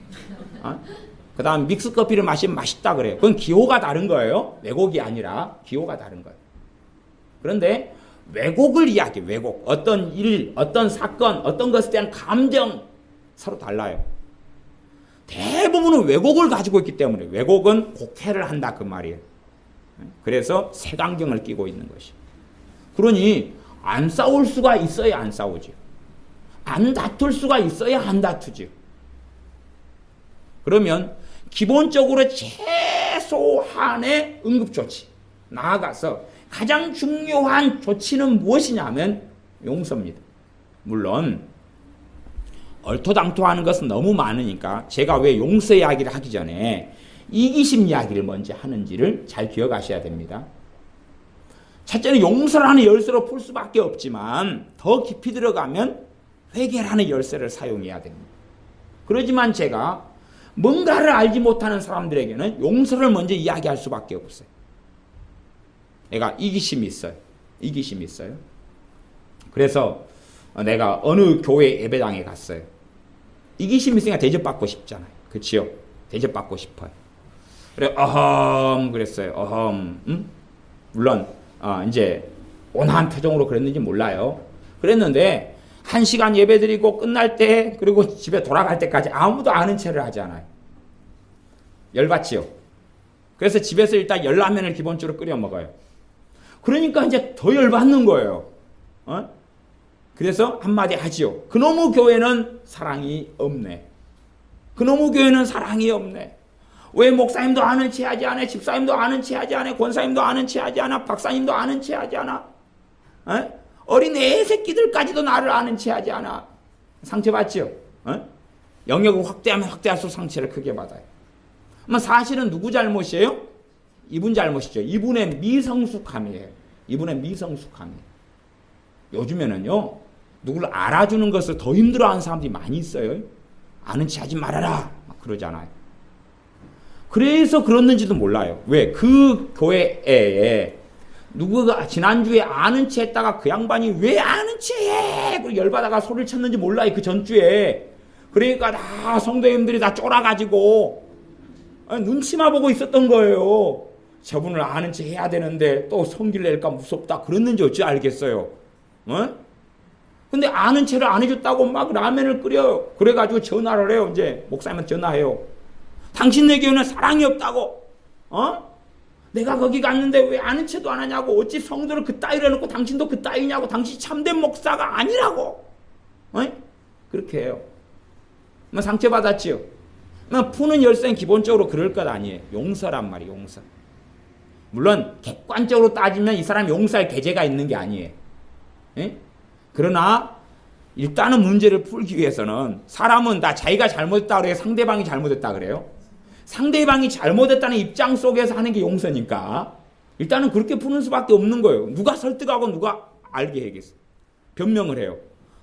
그 다음 믹스커피를 마시면 맛있다 그래요. 그건 기호가 다른 거예요. 왜곡이 아니라 기호가 다른 거예요. 그런데 왜곡을 이야기해요. 왜곡. 어떤 일, 어떤 사건, 어떤 것에 대한 감정 서로 달라요. 대부분은 왜곡을 가지고 있기 때문에 왜곡은 곡해를 한다 그 말이에요. 그래서 색안경을 끼고 있는 것이. 그러니 안 싸울 수가 있어야 안 싸우죠. 안 다툴 수가 있어야 안 다투죠. 그러면 기본적으로 최소한의 응급조치, 나아가서 가장 중요한 조치는 무엇이냐면 용서입니다. 물론 얼토당토하는 것은 너무 많으니까 제가 왜 용서 이야기를 하기 전에 이기심 이야기를 먼저 하는지를 잘 기억하셔야 됩니다. 첫째는 용서를 하는 열쇠로 풀 수밖에 없지만 더 깊이 들어가면 회개라는 열쇠를 사용해야 됩니다. 그러지만 제가 뭔가를 알지 못하는 사람들에게는 용서를 먼저 이야기할 수밖에 없어요. 내가 이기심이 있어요. 이기심이 있어요. 그래서 내가 어느 교회 예배당에 갔어요. 이기심이 있으니까 대접받고 싶잖아요. 그치요? 대접받고 싶어요. 그래, 그랬어요. 물론, 이제, 온화한 표정으로 그랬는지 몰라요. 그랬는데, 1시간 예배 드리고 끝날 때, 그리고 집에 돌아갈 때까지 아무도 아는 체를 하지 않아요. 열받지요? 그래서 집에서 일단 열라면을 기본적으로 끓여 먹어요. 그러니까 이제 더 열받는 거예요. 그래서 한마디 하지요. 그놈의 교회는 사랑이 없네. 그놈의 교회는 사랑이 없네. 왜 목사님도 아는 체 하지 않아? 집사님도 아는 체 하지 않아? 권사님도 아는 체 하지 않아? 박사님도 아는 체 하지 않아? 어린 애 새끼들까지도 나를 아는 체 하지 않아? 상처받지요? 영역을 확대하면 확대할수록 상처를 크게 받아요. 사실은 누구 잘못이에요? 이분 잘못이죠. 이분의 미성숙함이에요. 이분의 미성숙함이에요. 요즘에는요, 누구를 알아주는 것을 더 힘들어하는 사람들이 많이 있어요. 아는 체 하지 말아라. 막 그러잖아요. 그래서 그랬는지도 몰라요. 왜? 그 교회에 누구가 지난주에 아는 체 했다가 그 양반이 왜 아는 체 해? 그리고 열받아가 소리를 쳤는지 몰라요. 그 전주에. 그러니까 다 성도님들이 다 쫄아가지고 눈치만 보고 있었던 거예요. 저분을 아는 체 해야 되는데 또 성질 낼까 무섭다 그랬는지 어찌 알겠어요. 근데 아는 체를 안 해줬다고 막 라면을 끓여요. 그래가지고 전화를 해요. 이제 목사님한테 전화해요. 당신네 교회는 사랑이 없다고. 내가 거기 갔는데 왜 아는 체도 안 하냐고. 어찌 성도를 그따위로 해놓고 당신도 그따위냐고. 당신 참된 목사가 아니라고. 그렇게 해요. 상처받았지요. 푸는 열쇠는 기본적으로 그럴 것 아니에요. 용서란 말이에요. 용서. 물론 객관적으로 따지면 이 사람이 용서할 계제가 있는 게 아니에요. 그러나 일단은 문제를 풀기 위해서는 사람은 다 자기가 잘못했다 그래요? 상대방이 잘못했다 그래요? 상대방이 잘못했다는 입장 속에서 하는 게 용서니까 일단은 그렇게 푸는 수밖에 없는 거예요. 누가 설득하고 누가 알게 해야겠어. 변명을 해요.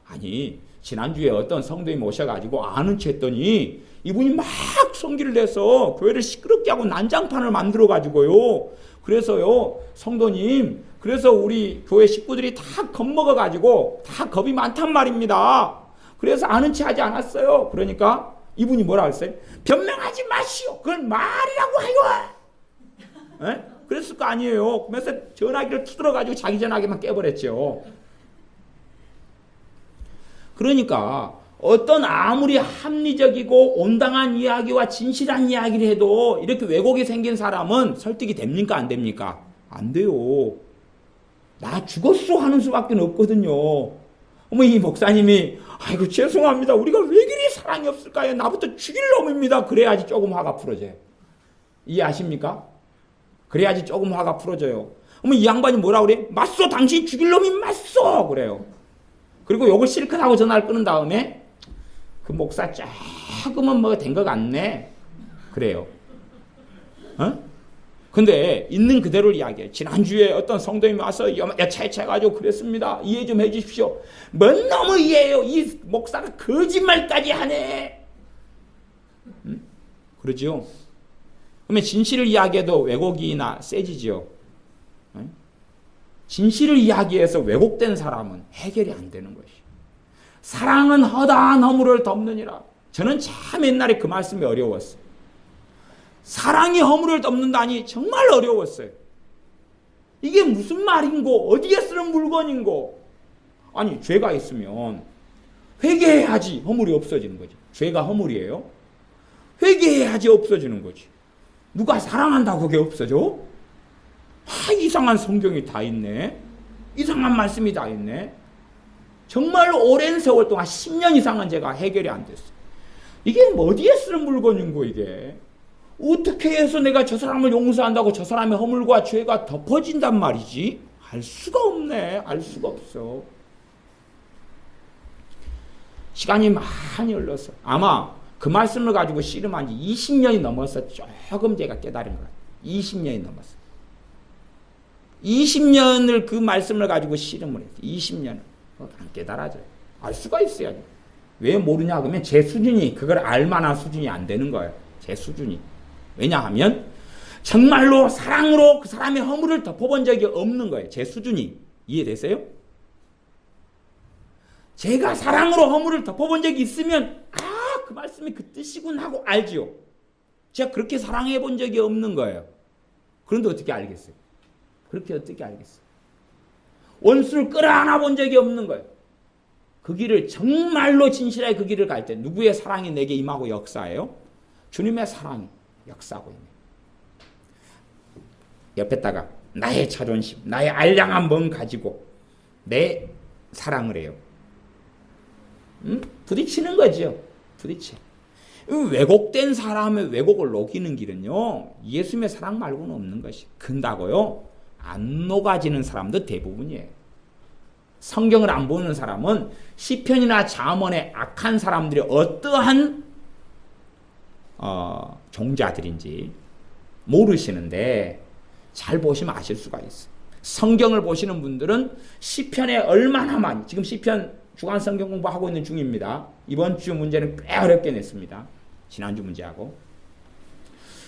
아니 지난주에 어떤 성도님이 오셔가지고 아는 체 했더니 이분이 막 성기를 내서 교회를 시끄럽게 하고 난장판을 만들어가지고요. 그래서요 성도님 그래서 우리 교회 식구들이 다 겁먹어가지고 다 겁이 많단 말입니다. 그래서 아는 체 하지 않았어요. 그러니까 이분이 뭐라 했어요? 변명하지 마시오. 그건 말이라고 하요. 그랬을 거 아니에요. 그래서 전화기를 투들어가지고 자기 전화기만 깨버렸죠. 그러니까 어떤 아무리 합리적이고 온당한 이야기와 진실한 이야기를 해도 이렇게 왜곡이 생긴 사람은 설득이 됩니까? 안 됩니까? 안 돼요. 나 죽었어 하는 수밖에 없거든요. 이 목사님이 아이고 죄송합니다. 우리가 왜 그리 사랑이 없을까요? 나부터 죽일 놈입니다. 그래야지 조금 화가 풀어져요. 이해하십니까? 그래야지 조금 화가 풀어져요. 이 양반이 뭐라 그래? 맞소 당신 죽일 놈이 맞소 그래요. 그리고 욕을 실컷 하고 전화를 끊은 다음에 그 목사 조금은 뭐가 된 것 같네 그래요. 근데 있는 그대로를 이야기해요. 지난주에 어떤 성도님이 와서 차해가지고 그랬습니다. 이해 좀 해주십시오. 뭔 놈의 이해예요. 이 목사가 거짓말까지 하네. 그러죠. 그러면 진실을 이야기해도 왜곡이나 세지죠. 진실을 이야기해서 왜곡된 사람은 해결이 안 되는 것이. 사랑은 허다한 허물을 덮느니라. 저는 참 옛날에 그 말씀이 어려웠어요. 사랑이 허물을 덮는다니 정말 어려웠어요. 이게 무슨 말인고 어디에 쓰는 물건인고. 아니 죄가 있으면 회개해야지 허물이 없어지는 거지. 죄가 허물이에요. 회개해야지 없어지는 거지. 누가 사랑한다고 그게 없어져? 이상한 성경이 다 있네. 이상한 말씀이 다 있네. 정말 오랜 세월 동안 10년 이상은 제가 해결이 안 됐어요. 이게 어디에 쓰는 물건인고 이게. 어떻게 해서 내가 저 사람을 용서한다고 저 사람의 허물과 죄가 덮어진단 말이지? 알 수가 없네. 알 수가 없어. 시간이 많이 흘러서 아마 그 말씀을 가지고 씨름한 지 20년이 넘어서 조금 제가 깨달은 거예요. 20년이 넘었어. 20년을 그 말씀을 가지고 씨름을 했어요. 20년을. 안 깨달아져요. 알 수가 있어야죠. 왜 모르냐 그러면 제 수준이 그걸 알 만한 수준이 안 되는 거예요. 제 수준이. 왜냐하면 정말로 사랑으로 그 사람의 허물을 덮어본 적이 없는 거예요. 제 수준이. 이해되세요? 제가 사랑으로 허물을 덮어본 적이 있으면 그 말씀이 그 뜻이군 하고 알지요. 제가 그렇게 사랑해 본 적이 없는 거예요. 그런데 어떻게 알겠어요? 그렇게 어떻게 알겠어요? 원수를 끌어안아 본 적이 없는 거예요. 그 길을 정말로 진실하게 그 길을 갈 때 누구의 사랑이 내게 임하고 역사해요? 주님의 사랑이 역사하고 있네요. 옆에다가 나의 자존심, 나의 알량한 몸 가지고 내 사랑을 해요. 부딪히는 거죠. 부딪혀. 왜곡된 사람의 왜곡을 녹이는 길은요. 예수님의 사랑 말고는 없는 것이. 근다고요. 안 녹아지는 사람도 대부분이에요. 성경을 안 보는 사람은 시편이나 잠언의 악한 사람들이 어떠한 종자들인지 모르시는데 잘 보시면 아실 수가 있어요. 성경을 보시는 분들은 시편에 얼마나 많이, 지금 시편 주간 성경 공부하고 있는 중입니다. 이번 주 문제는 꽤 어렵게 냈습니다. 지난주 문제하고.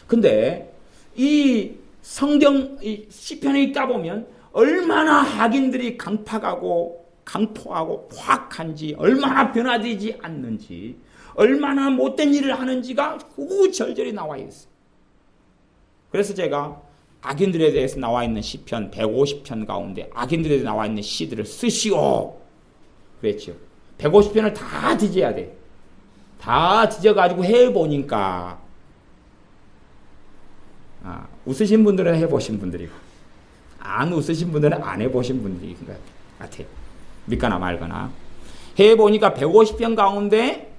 근데 이 성경 이 시편에 있다 보면 얼마나 악인들이 강팍하고 강포하고 포악한지, 얼마나 변화되지 않는지, 얼마나 못된 일을 하는지가 구구절절히 나와 있어요. 그래서 제가 악인들에 대해서 나와 있는 시편 150편 가운데 악인들에 대해서 나와 있는 시들을 쓰시오 그랬죠. 150편을 다 뒤져야 돼. 다 뒤져가지고 해보니까 웃으신 분들은 해보신 분들이고 안 웃으신 분들은 안 해보신 분들인 것 같아요. 믿거나 말거나. 해보니까 150편 가운데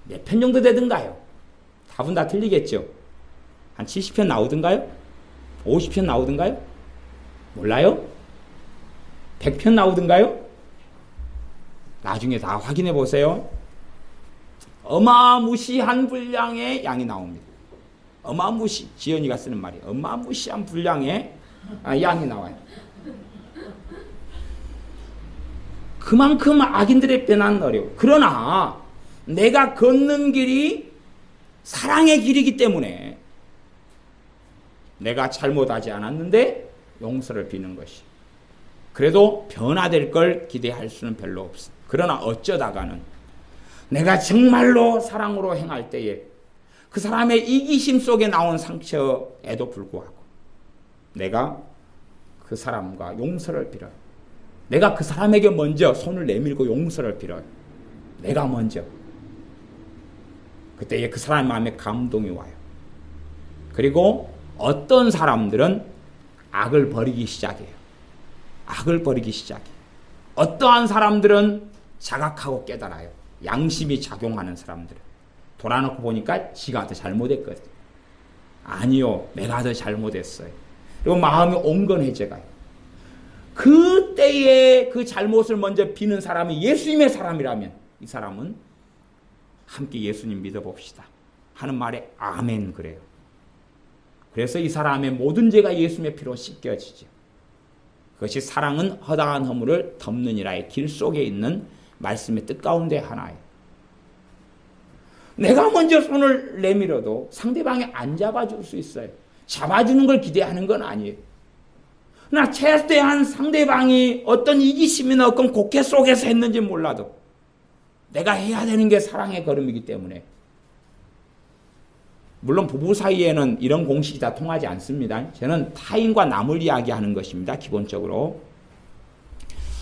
몇 편 정도 되던가요? 답은 다 틀리겠죠. 한 70편 나오던가요? 50편 나오던가요? 몰라요? 100편 나오던가요? 나중에 다 확인해 보세요. 어마무시한 분량의 양이 나옵니다. 지연이가 쓰는 말이에요. 어마무시한 분량의 양이 나와요. 그만큼 악인들의 변화는 어려워. 그러나 내가 걷는 길이 사랑의 길이기 때문에 내가 잘못하지 않았는데 용서를 비는 것이. 그래도 변화될 걸 기대할 수는 별로 없어. 그러나 어쩌다가는 내가 정말로 사랑으로 행할 때에 그 사람의 이기심 속에 나온 상처에도 불구하고 내가 그 사람과 용서를 빌어요. 내가 그 사람에게 먼저 손을 내밀고 용서를 빌어요. 내가 먼저. 그때에 그 사람의 마음에 감동이 와요. 그리고 어떤 사람들은 악을 버리기 시작해요. 악을 버리기 시작해요. 어떠한 사람들은 자각하고 깨달아요. 양심이 작용하는 사람들은. 돌아놓고 보니까 지가 더 잘못했거든요. 아니요, 내가 더 잘못했어요. 그리고 마음이 온건해져가요. 그때에 그 잘못을 먼저 비는 사람이 예수님의 사람이라면 이 사람은 함께 예수님 믿어봅시다 하는 말에 아멘 그래요. 그래서 이 사람의 모든 죄가 예수님의 피로 씻겨지죠. 그것이 사랑은 허다한 허물을 덮느니라의 길 속에 있는 말씀의 뜻 가운데 하나예요. 내가 먼저 손을 내밀어도 상대방이 안 잡아줄 수 있어요. 잡아주는 걸 기대하는 건 아니에요. 그러나 최대한 상대방이 어떤 이기심이나 어떤 곡해 속에서 했는지 몰라도 내가 해야 되는 게 사랑의 걸음이기 때문에. 물론 부부 사이에는 이런 공식이 다 통하지 않습니다. 저는 타인과 남을 이야기하는 것입니다. 기본적으로.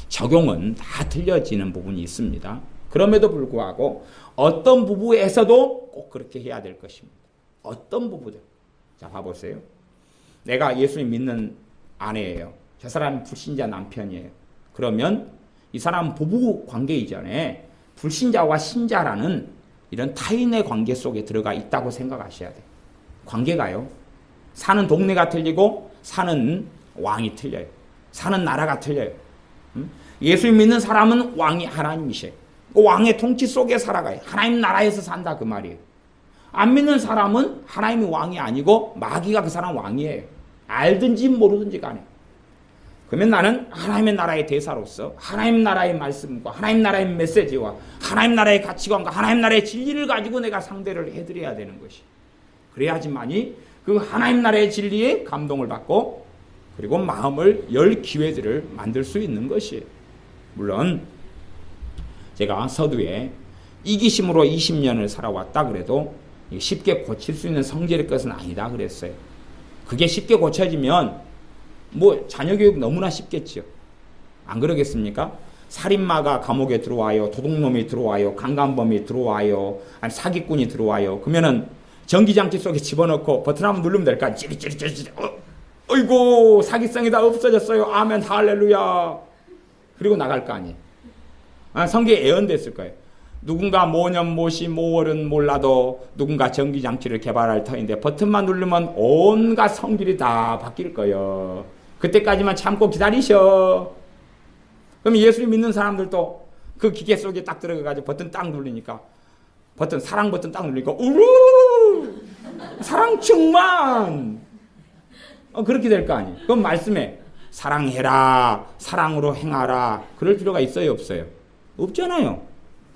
적용은 다 틀려지는 부분이 있습니다. 그럼에도 불구하고 어떤 부부에서도 꼭 그렇게 해야 될 것입니다. 어떤 부부들. 자, 봐보세요. 내가 예수님 믿는 아내예요. 저 사람은 불신자 남편이에요. 그러면 이 사람은 부부 관계 이전에 불신자와 신자라는 이런 타인의 관계 속에 들어가 있다고 생각하셔야 돼요. 관계가요. 사는 동네가 틀리고 사는 왕이 틀려요. 사는 나라가 틀려요. 예수 믿는 사람은 왕이 하나님이셔요. 그 왕의 통치 속에 살아가요. 하나님 나라에서 산다 그 말이에요. 안 믿는 사람은 하나님이 왕이 아니고 마귀가 그 사람 왕이에요. 알든지 모르든지 간에. 그러면 나는 하나님의 나라의 대사로서 하나님 나라의 말씀과 하나님 나라의 메시지와 하나님 나라의 가치관과 하나님 나라의 진리를 가지고 내가 상대를 해드려야 되는 것이. 그래야지만이 그 하나님 나라의 진리에 감동을 받고 그리고 마음을 열 기회들을 만들 수 있는 것이에요. 물론 제가 서두에 이기심으로 20년을 살아왔다 그래도 쉽게 고칠 수 있는 성질의 것은 아니다 그랬어요. 그게 쉽게 고쳐지면 뭐 자녀 교육 너무나 쉽겠죠. 안 그러겠습니까? 살인마가 감옥에 들어와요. 도둑놈이 들어와요. 강간범이 들어와요. 아니 사기꾼이 들어와요. 그러면은 전기장치 속에 집어넣고 버튼 한번 누르면 될까? 찌릿찌릿찌릿. 어이구 사기성이 다 없어졌어요. 아멘 할렐루야. 그리고 나갈 거 아니에요. 성경에 예언됐을 거예요. 누군가 모년 모시 모월은 몰라도 누군가 전기장치를 개발할 터인데 버튼만 누르면 온갖 성질이 다 바뀔 거예요. 그때까지만 참고 기다리셔. 그럼 예수를 믿는 사람들도 그 기계 속에 딱 들어가가지고 버튼 딱 누르니까 사랑 버튼 딱 누르니까 우르르 사랑 충만. 그렇게 될 거 아니에요. 그럼 말씀에 사랑해라, 사랑으로 행하라. 그럴 필요가 있어요, 없어요? 없잖아요.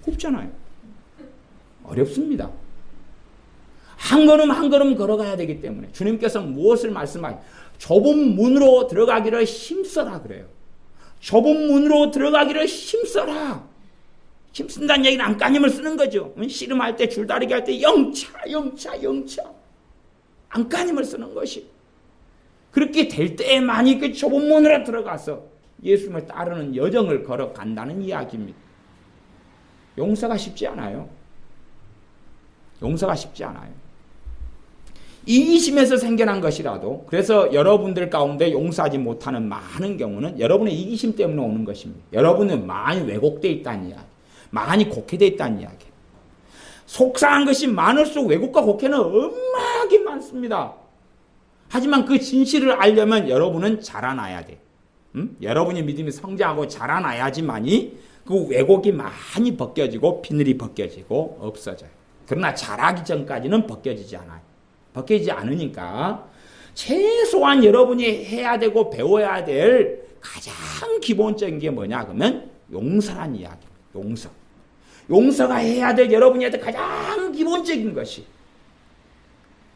없잖아요. 어렵습니다. 한 걸음 한 걸음 걸어가야 되기 때문에 주님께서 무엇을 말씀하시죠? 좁은 문으로 들어가기를 힘써라 그래요. 좁은 문으로 들어가기를 힘써라. 힘쓴다는 얘기는 안간힘을 쓰는 거죠. 씨름할 때 줄다리기 할 때 영차 안간힘을 쓰는 것이. 그렇게 될 때만이 그 좁은 문으로 들어가서 예수님을 따르는 여정을 걸어간다는 이야기입니다. 용서가 쉽지 않아요. 용서가 쉽지 않아요. 이기심에서 생겨난 것이라도, 그래서 여러분들 가운데 용서하지 못하는 많은 경우는 여러분의 이기심 때문에 오는 것입니다. 여러분은 많이 왜곡되어 있다는 이야기, 많이 곡해되어 있다는 이야기. 속상한 것이 많을수록 왜곡과 곡해는 엄하게 많습니다. 하지만 그 진실을 알려면 여러분은 자라나야 돼. 여러분이 믿음이 성장하고 자라나야지만이 그 왜곡이 많이 벗겨지고 비늘이 벗겨지고 없어져요. 그러나 자라기 전까지는 벗겨지지 않아요. 벗겨지지 않으니까 최소한 여러분이 해야 되고 배워야 될 가장 기본적인 게 뭐냐 그러면 용서란 이야기입니다. 용서. 용서가 해야 될 여러분이 해야 될 가장 기본적인 것이.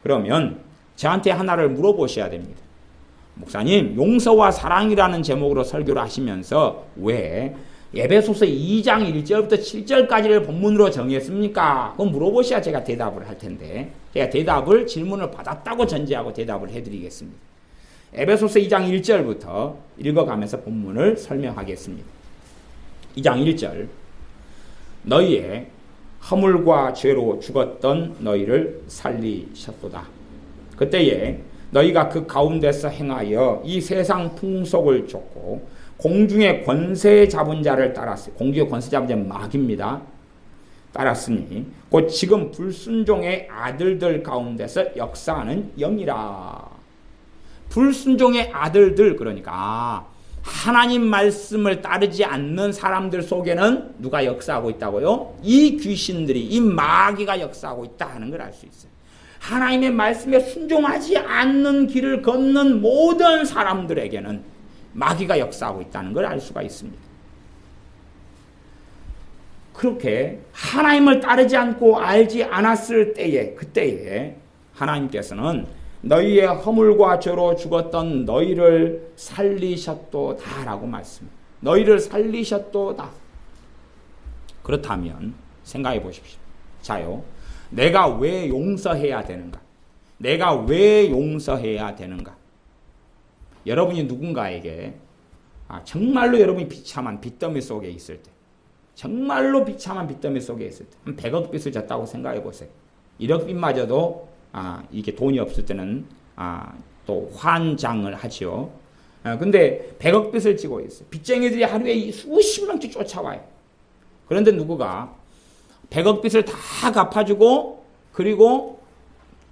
그러면 저한테 하나를 물어보셔야 됩니다. 목사님, 용서와 사랑이라는 제목으로 설교를 하시면서 왜 에베소서 2장 1절부터 7절까지를 본문으로 정했습니까? 그건 물어보셔야 제가 대답을 할 텐데, 제가 대답을 질문을 받았다고 전제하고 대답을 해드리겠습니다. 에베소서 2장 1절부터 읽어가면서 본문을 설명하겠습니다. 2장 1절, 너희의 허물과 죄로 죽었던 너희를 살리셨도다. 그때에 너희가 그 가운데서 행하여 이 세상 풍속을 쫓고 공중의 권세 잡은 자를 따랐으니, 공중의 권세 잡은 자는 마귀입니다. 따랐으니 곧 지금 불순종의 아들들 가운데서 역사하는 영이라. 불순종의 아들들, 그러니까 하나님 말씀을 따르지 않는 사람들 속에는 누가 역사하고 있다고요? 이 귀신들이, 이 마귀가 역사하고 있다 하는 걸 알 수 있어요. 하나님의 말씀에 순종하지 않는 길을 걷는 모든 사람들에게는 마귀가 역사하고 있다는 걸 알 수가 있습니다. 그렇게 하나님을 따르지 않고 알지 않았을 때에, 그때에 하나님께서는 너희의 허물과 죄로 죽었던 너희를 살리셨도다 라고 말씀합니다. 너희를 살리셨도다. 그렇다면 생각해 보십시오. 자요, 내가 왜 용서해야 되는가? 내가 왜 용서해야 되는가? 여러분이 누군가에게 정말로 여러분이 비참한 빚더미 속에 있을 때, 정말로 비참한 빚더미 속에 있을 때, 한 100억 빚을 졌다고 생각해 보세요. 1억 빚마저도 이게 돈이 없을 때는 또 환장을 하죠. 근데 100억 빚을 지고 있어요. 빚쟁이들이 하루에 수십 명씩 쫓아와요. 그런데 누구가 100억 빚을 다 갚아주고 그리고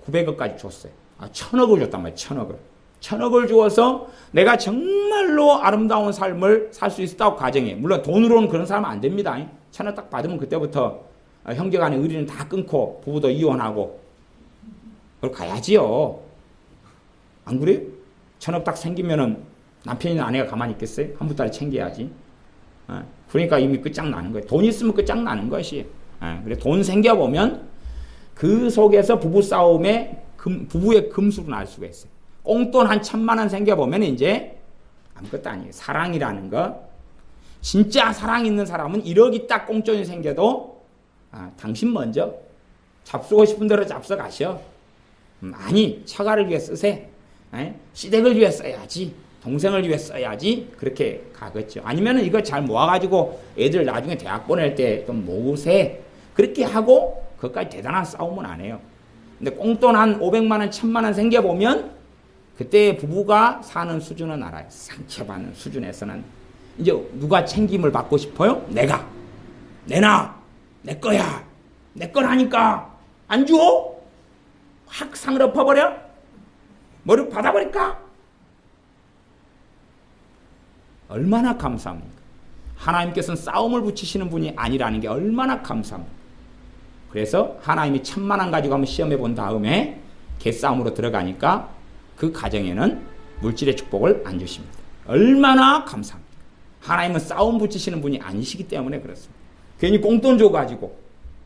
900억까지 줬어요. 1000억을 줬단 말이에요. 1000억을. 1000억을 주어서 내가 정말로 아름다운 삶을 살 수 있었다고 가정해. 물론 돈으로는 그런 사람은 안 됩니다. 1000억 딱 받으면 그때부터 형제간의 의리는 다 끊고 부부도 이혼하고 그걸 가야지요. 안 그래요? 1000억 딱 생기면은 남편이나 아내가 가만히 있겠어요? 한 부 달에 챙겨야지. 그러니까 이미 끝장나는 거예요. 돈 있으면 끝장나는 것이. 그래 돈 생겨보면 그 속에서 부부싸움에 부부의 금수로 날 수가 있어요. 꽁돈 한 1000만 원 생겨보면 이제 아무것도 아니에요. 사랑이라는 거. 진짜 사랑 있는 사람은 1억이 딱 꽁돈이 생겨도 당신 먼저 잡수고 싶은 대로 잡숴 가셔. 아니 처가를 위해 쓰세. 시댁을 위해 써야지. 동생을 위해 써야지. 그렇게 가겠죠. 아니면 이거 잘 모아가지고 애들 나중에 대학 보낼 때 좀 모으세. 그렇게 하고 그것까지 대단한 싸움은 안 해요. 근데 꽁돈 한 500만 원, 1000만 원 생겨보면 그때 부부가 사는 수준은 알아요. 상처받는 수준에서는. 이제 누가 챙김을 받고 싶어요? 내가. 내놔. 내 거야. 내 거라니까. 안 줘? 확 상을 엎어버려? 뭐를 받아버릴까? 얼마나 감사합니까? 하나님께서는 싸움을 붙이시는 분이 아니라는 게 얼마나 감사합니까? 그래서 하나님이 1000만 원 가지고 한번 시험해 본 다음에 개싸움으로 들어가니까 그 가정에는 물질의 축복을 안 주십니다. 얼마나 감사합니다. 하나님은 싸움 붙이시는 분이 아니시기 때문에 그렇습니다. 괜히 꽁돈 줘가지고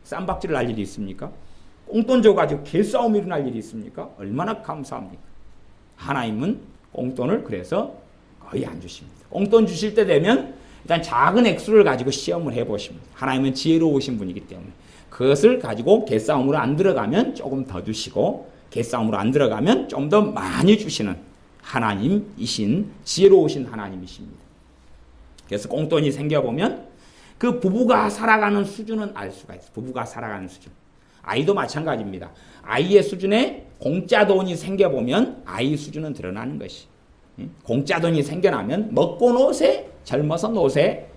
쌈박질을 할 일이 있습니까? 꽁돈 줘가지고 개싸움이 일어날 일이 있습니까? 얼마나 감사합니까? 하나님은 꽁돈을 그래서 거의 안 주십니다. 꽁돈 주실 때 되면 일단 작은 액수를 가지고 시험을 해보십니다. 하나님은 지혜로우신 분이기 때문에 그것을 가지고 개싸움으로 안 들어가면 조금 더 주시고 개싸움으로 안 들어가면 좀 더 많이 주시는 하나님이신 지혜로우신 하나님이십니다. 그래서 꽁돈이 생겨보면 그 부부가 살아가는 수준은 알 수가 있어요. 부부가 살아가는 수준. 아이도 마찬가지입니다. 아이의 수준에 공짜 돈이 생겨보면 아이 수준은 드러나는 것이. 공짜 돈이 생겨나면 먹고 노세, 젊어서 노세,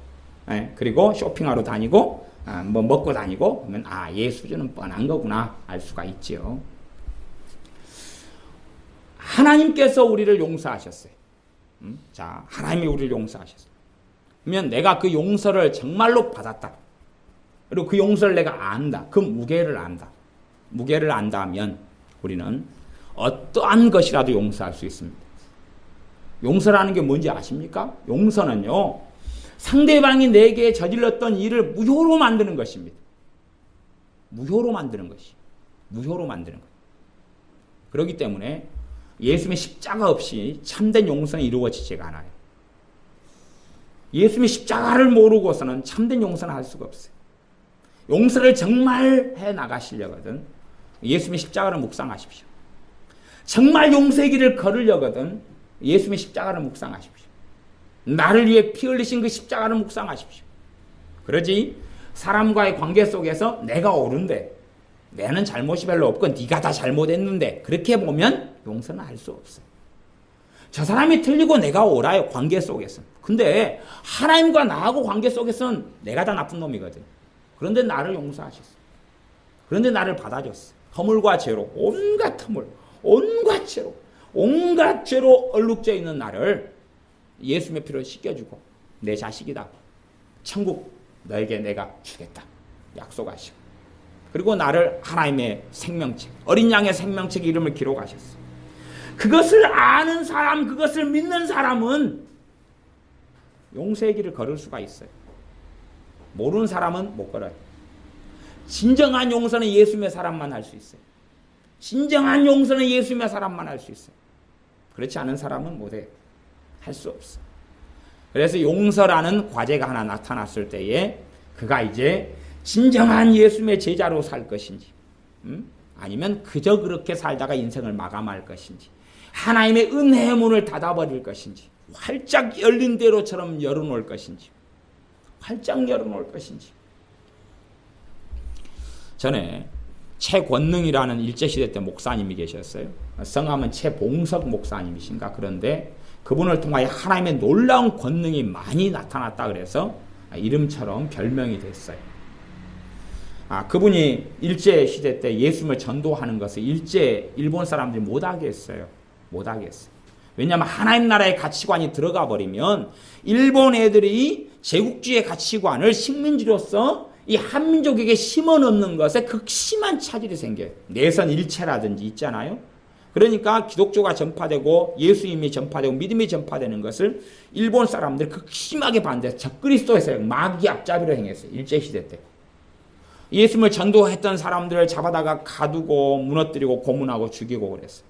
그리고 쇼핑하러 다니고 뭐 먹고 다니고 그러면 얘 수준은 뻔한 거구나 알 수가 있지요. 하나님께서 우리를 용서하셨어요. 자, 하나님이 우리를 용서하셨어요. 그러면 내가 그 용서를 정말로 받았다. 그리고 그 용서를 내가 안다. 그 무게를 안다. 무게를 안다면 우리는 어떠한 것이라도 용서할 수 있습니다. 용서라는 게 뭔지 아십니까? 용서는요, 상대방이 내게 저질렀던 일을 무효로 만드는 것입니다. 무효로 만드는 것이. 무효로 만드는 것. 그렇기 때문에 예수님의 십자가 없이 참된 용서는 이루어지지가 않아요. 예수님의 십자가를 모르고서는 참된 용서는 할 수가 없어요. 용서를 정말 해 나가시려거든 예수님의 십자가를 묵상하십시오. 정말 용서의 길을 걸으려거든 예수님의 십자가를 묵상하십시오. 나를 위해 피 흘리신 그 십자가를 묵상하십시오. 그러지 사람과의 관계 속에서 내가 옳은데 내는 잘못이 별로 없고 네가 다 잘못했는데 그렇게 보면 용서는 할 수 없어요. 저 사람이 틀리고 내가 옳아요. 관계 속에서는. 근데 하나님과 나하고 관계 속에서는 내가 다 나쁜 놈이거든. 그런데 나를 용서하셨어. 그런데 나를 받아줬어. 허물과 죄로 온갖 허물, 온갖 죄로, 온갖 죄로 얼룩져 있는 나를 예수님의 피로 씻겨주고 내 자식이다. 천국 너에게 내가 주겠다. 약속하시고. 그리고 나를 하나님의 생명책, 어린 양의 생명책 이름을 기록하셨어. 그것을 아는 사람, 그것을 믿는 사람은 용서의 길을 걸을 수가 있어요. 모르는 사람은 못 걸어요. 진정한 용서는 예수님의 사람만 할 수 있어요. 진정한 용서는 예수님의 사람만 할 수 있어요. 그렇지 않은 사람은 못해요. 할 수 없어. 그래서 용서라는 과제가 하나 나타났을 때에 그가 이제 진정한 예수님의 제자로 살 것인지 아니면 그저 그렇게 살다가 인생을 마감할 것인지 하나님의 은혜의 문을 닫아버릴 것인지 활짝 열린 대로처럼 열어놓을 것인지 활짝 열어놓을 것인지. 전에 최권능이라는 일제시대 때 목사님이 계셨어요. 성함은 최봉석 목사님이신가. 그런데 그분을 통하여 하나님의 놀라운 권능이 많이 나타났다 그래서 이름처럼 별명이 됐어요. 그분이 일제시대 때 예수님을 전도하는 것을 일본 사람들이 못하게 했어요. 못하게 했어요. 왜냐하면 하나님 나라의 가치관이 들어가 버리면 일본 애들이 제국주의 가치관을 식민지로서 이 한민족에게 심어넣는 것에 극심한 차질이 생겨요. 내선 일체라든지 있잖아요. 그러니까 기독교가 전파되고 예수님이 전파되고 믿음이 전파되는 것을 일본 사람들이 극심하게 반대해서 적그리스도에서 마귀 앞잡이로 행했어요. 일제시대 때. 예수님을 전도했던 사람들을 잡아다가 가두고 무너뜨리고 고문하고 죽이고 그랬어요.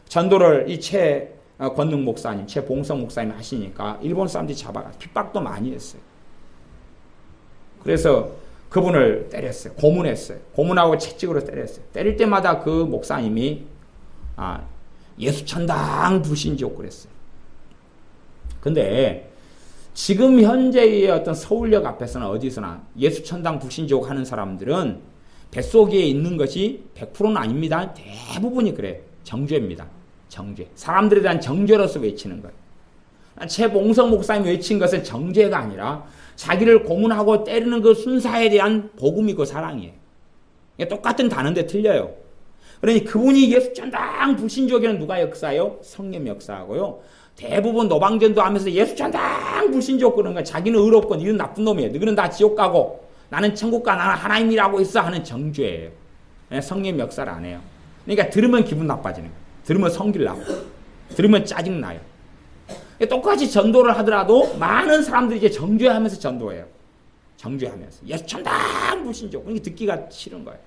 전도를 이 최권능 목사님, 최봉성 목사님이 하시니까 일본 사람들이 잡아가 핍박도 많이 했어요. 그래서 그분을 때렸어요. 고문했어요. 고문하고 채찍으로 때렸어요. 때릴 때마다 그 목사님이 예수천당 불신지옥 그랬어요. 근데 지금 현재의 어떤 서울역 앞에서는 어디서나 예수천당 불신지옥 하는 사람들은 뱃속에 있는 것이 100%는 아닙니다. 대부분이 그래요. 정죄입니다. 정죄. 사람들에 대한 정죄로서 외치는 거예요. 최봉성 목사님이 외친 것은 정죄가 아니라 자기를 고문하고 때리는 그 순사에 대한 복음이고 사랑이에요. 똑같은 단어인데 틀려요. 그러니 그분이 예수천당 불신지옥에는 누가 역사요? 성령 역사하고요. 대부분 노방전도 하면서 예수천당 불신지옥 그러는 거야. 자기는 의롭고 너는 나쁜 놈이에요. 너희는 다 지옥 가고 나는 천국 가 나는 하나님이라고 있어 하는 정죄예요. 성령 역사를 안 해요. 그러니까 들으면 기분 나빠지는 거예요. 들으면 성질 나고 들으면 짜증 나요. 똑같이 전도를 하더라도 많은 사람들이 이제 정죄하면서 전도해요. 정죄하면서 예수천당 불신지옥. 이게 듣기가 싫은 거예요.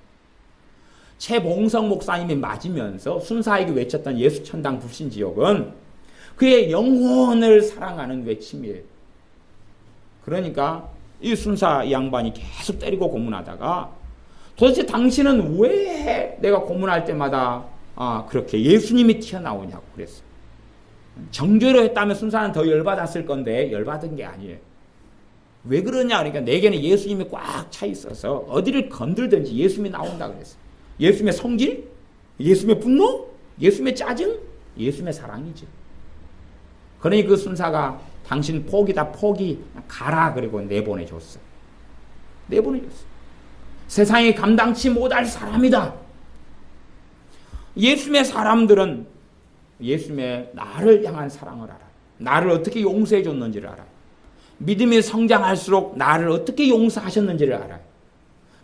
최봉성 목사님이 맞으면서 순사에게 외쳤던 예수천당 불신지옥은 그의 영혼을 사랑하는 외침이에요. 그러니까 이 순사 양반이 계속 때리고 고문하다가 도대체 당신은 왜 내가 고문할 때마다 그렇게 예수님이 튀어나오냐고 그랬어요. 정죄로 했다면 순사는 더 열받았을 건데 열받은 게 아니에요. 왜 그러냐 그러니까 내게는 예수님이 꽉 차 있어서 어디를 건들든지 예수님이 나온다 그랬어요. 예수님의 성질? 예수님의 분노? 예수님의 짜증? 예수님의 사랑이죠. 그러니 그 순사가 당신 포기다 포기 가라 그리고 내보내줬어. 내보내줬어. 세상이 감당치 못할 사람이다. 예수님의 사람들은 예수님의 나를 향한 사랑을 알아요. 나를 어떻게 용서해 줬는지를 알아요. 믿음이 성장할수록 나를 어떻게 용서하셨는지를 알아요.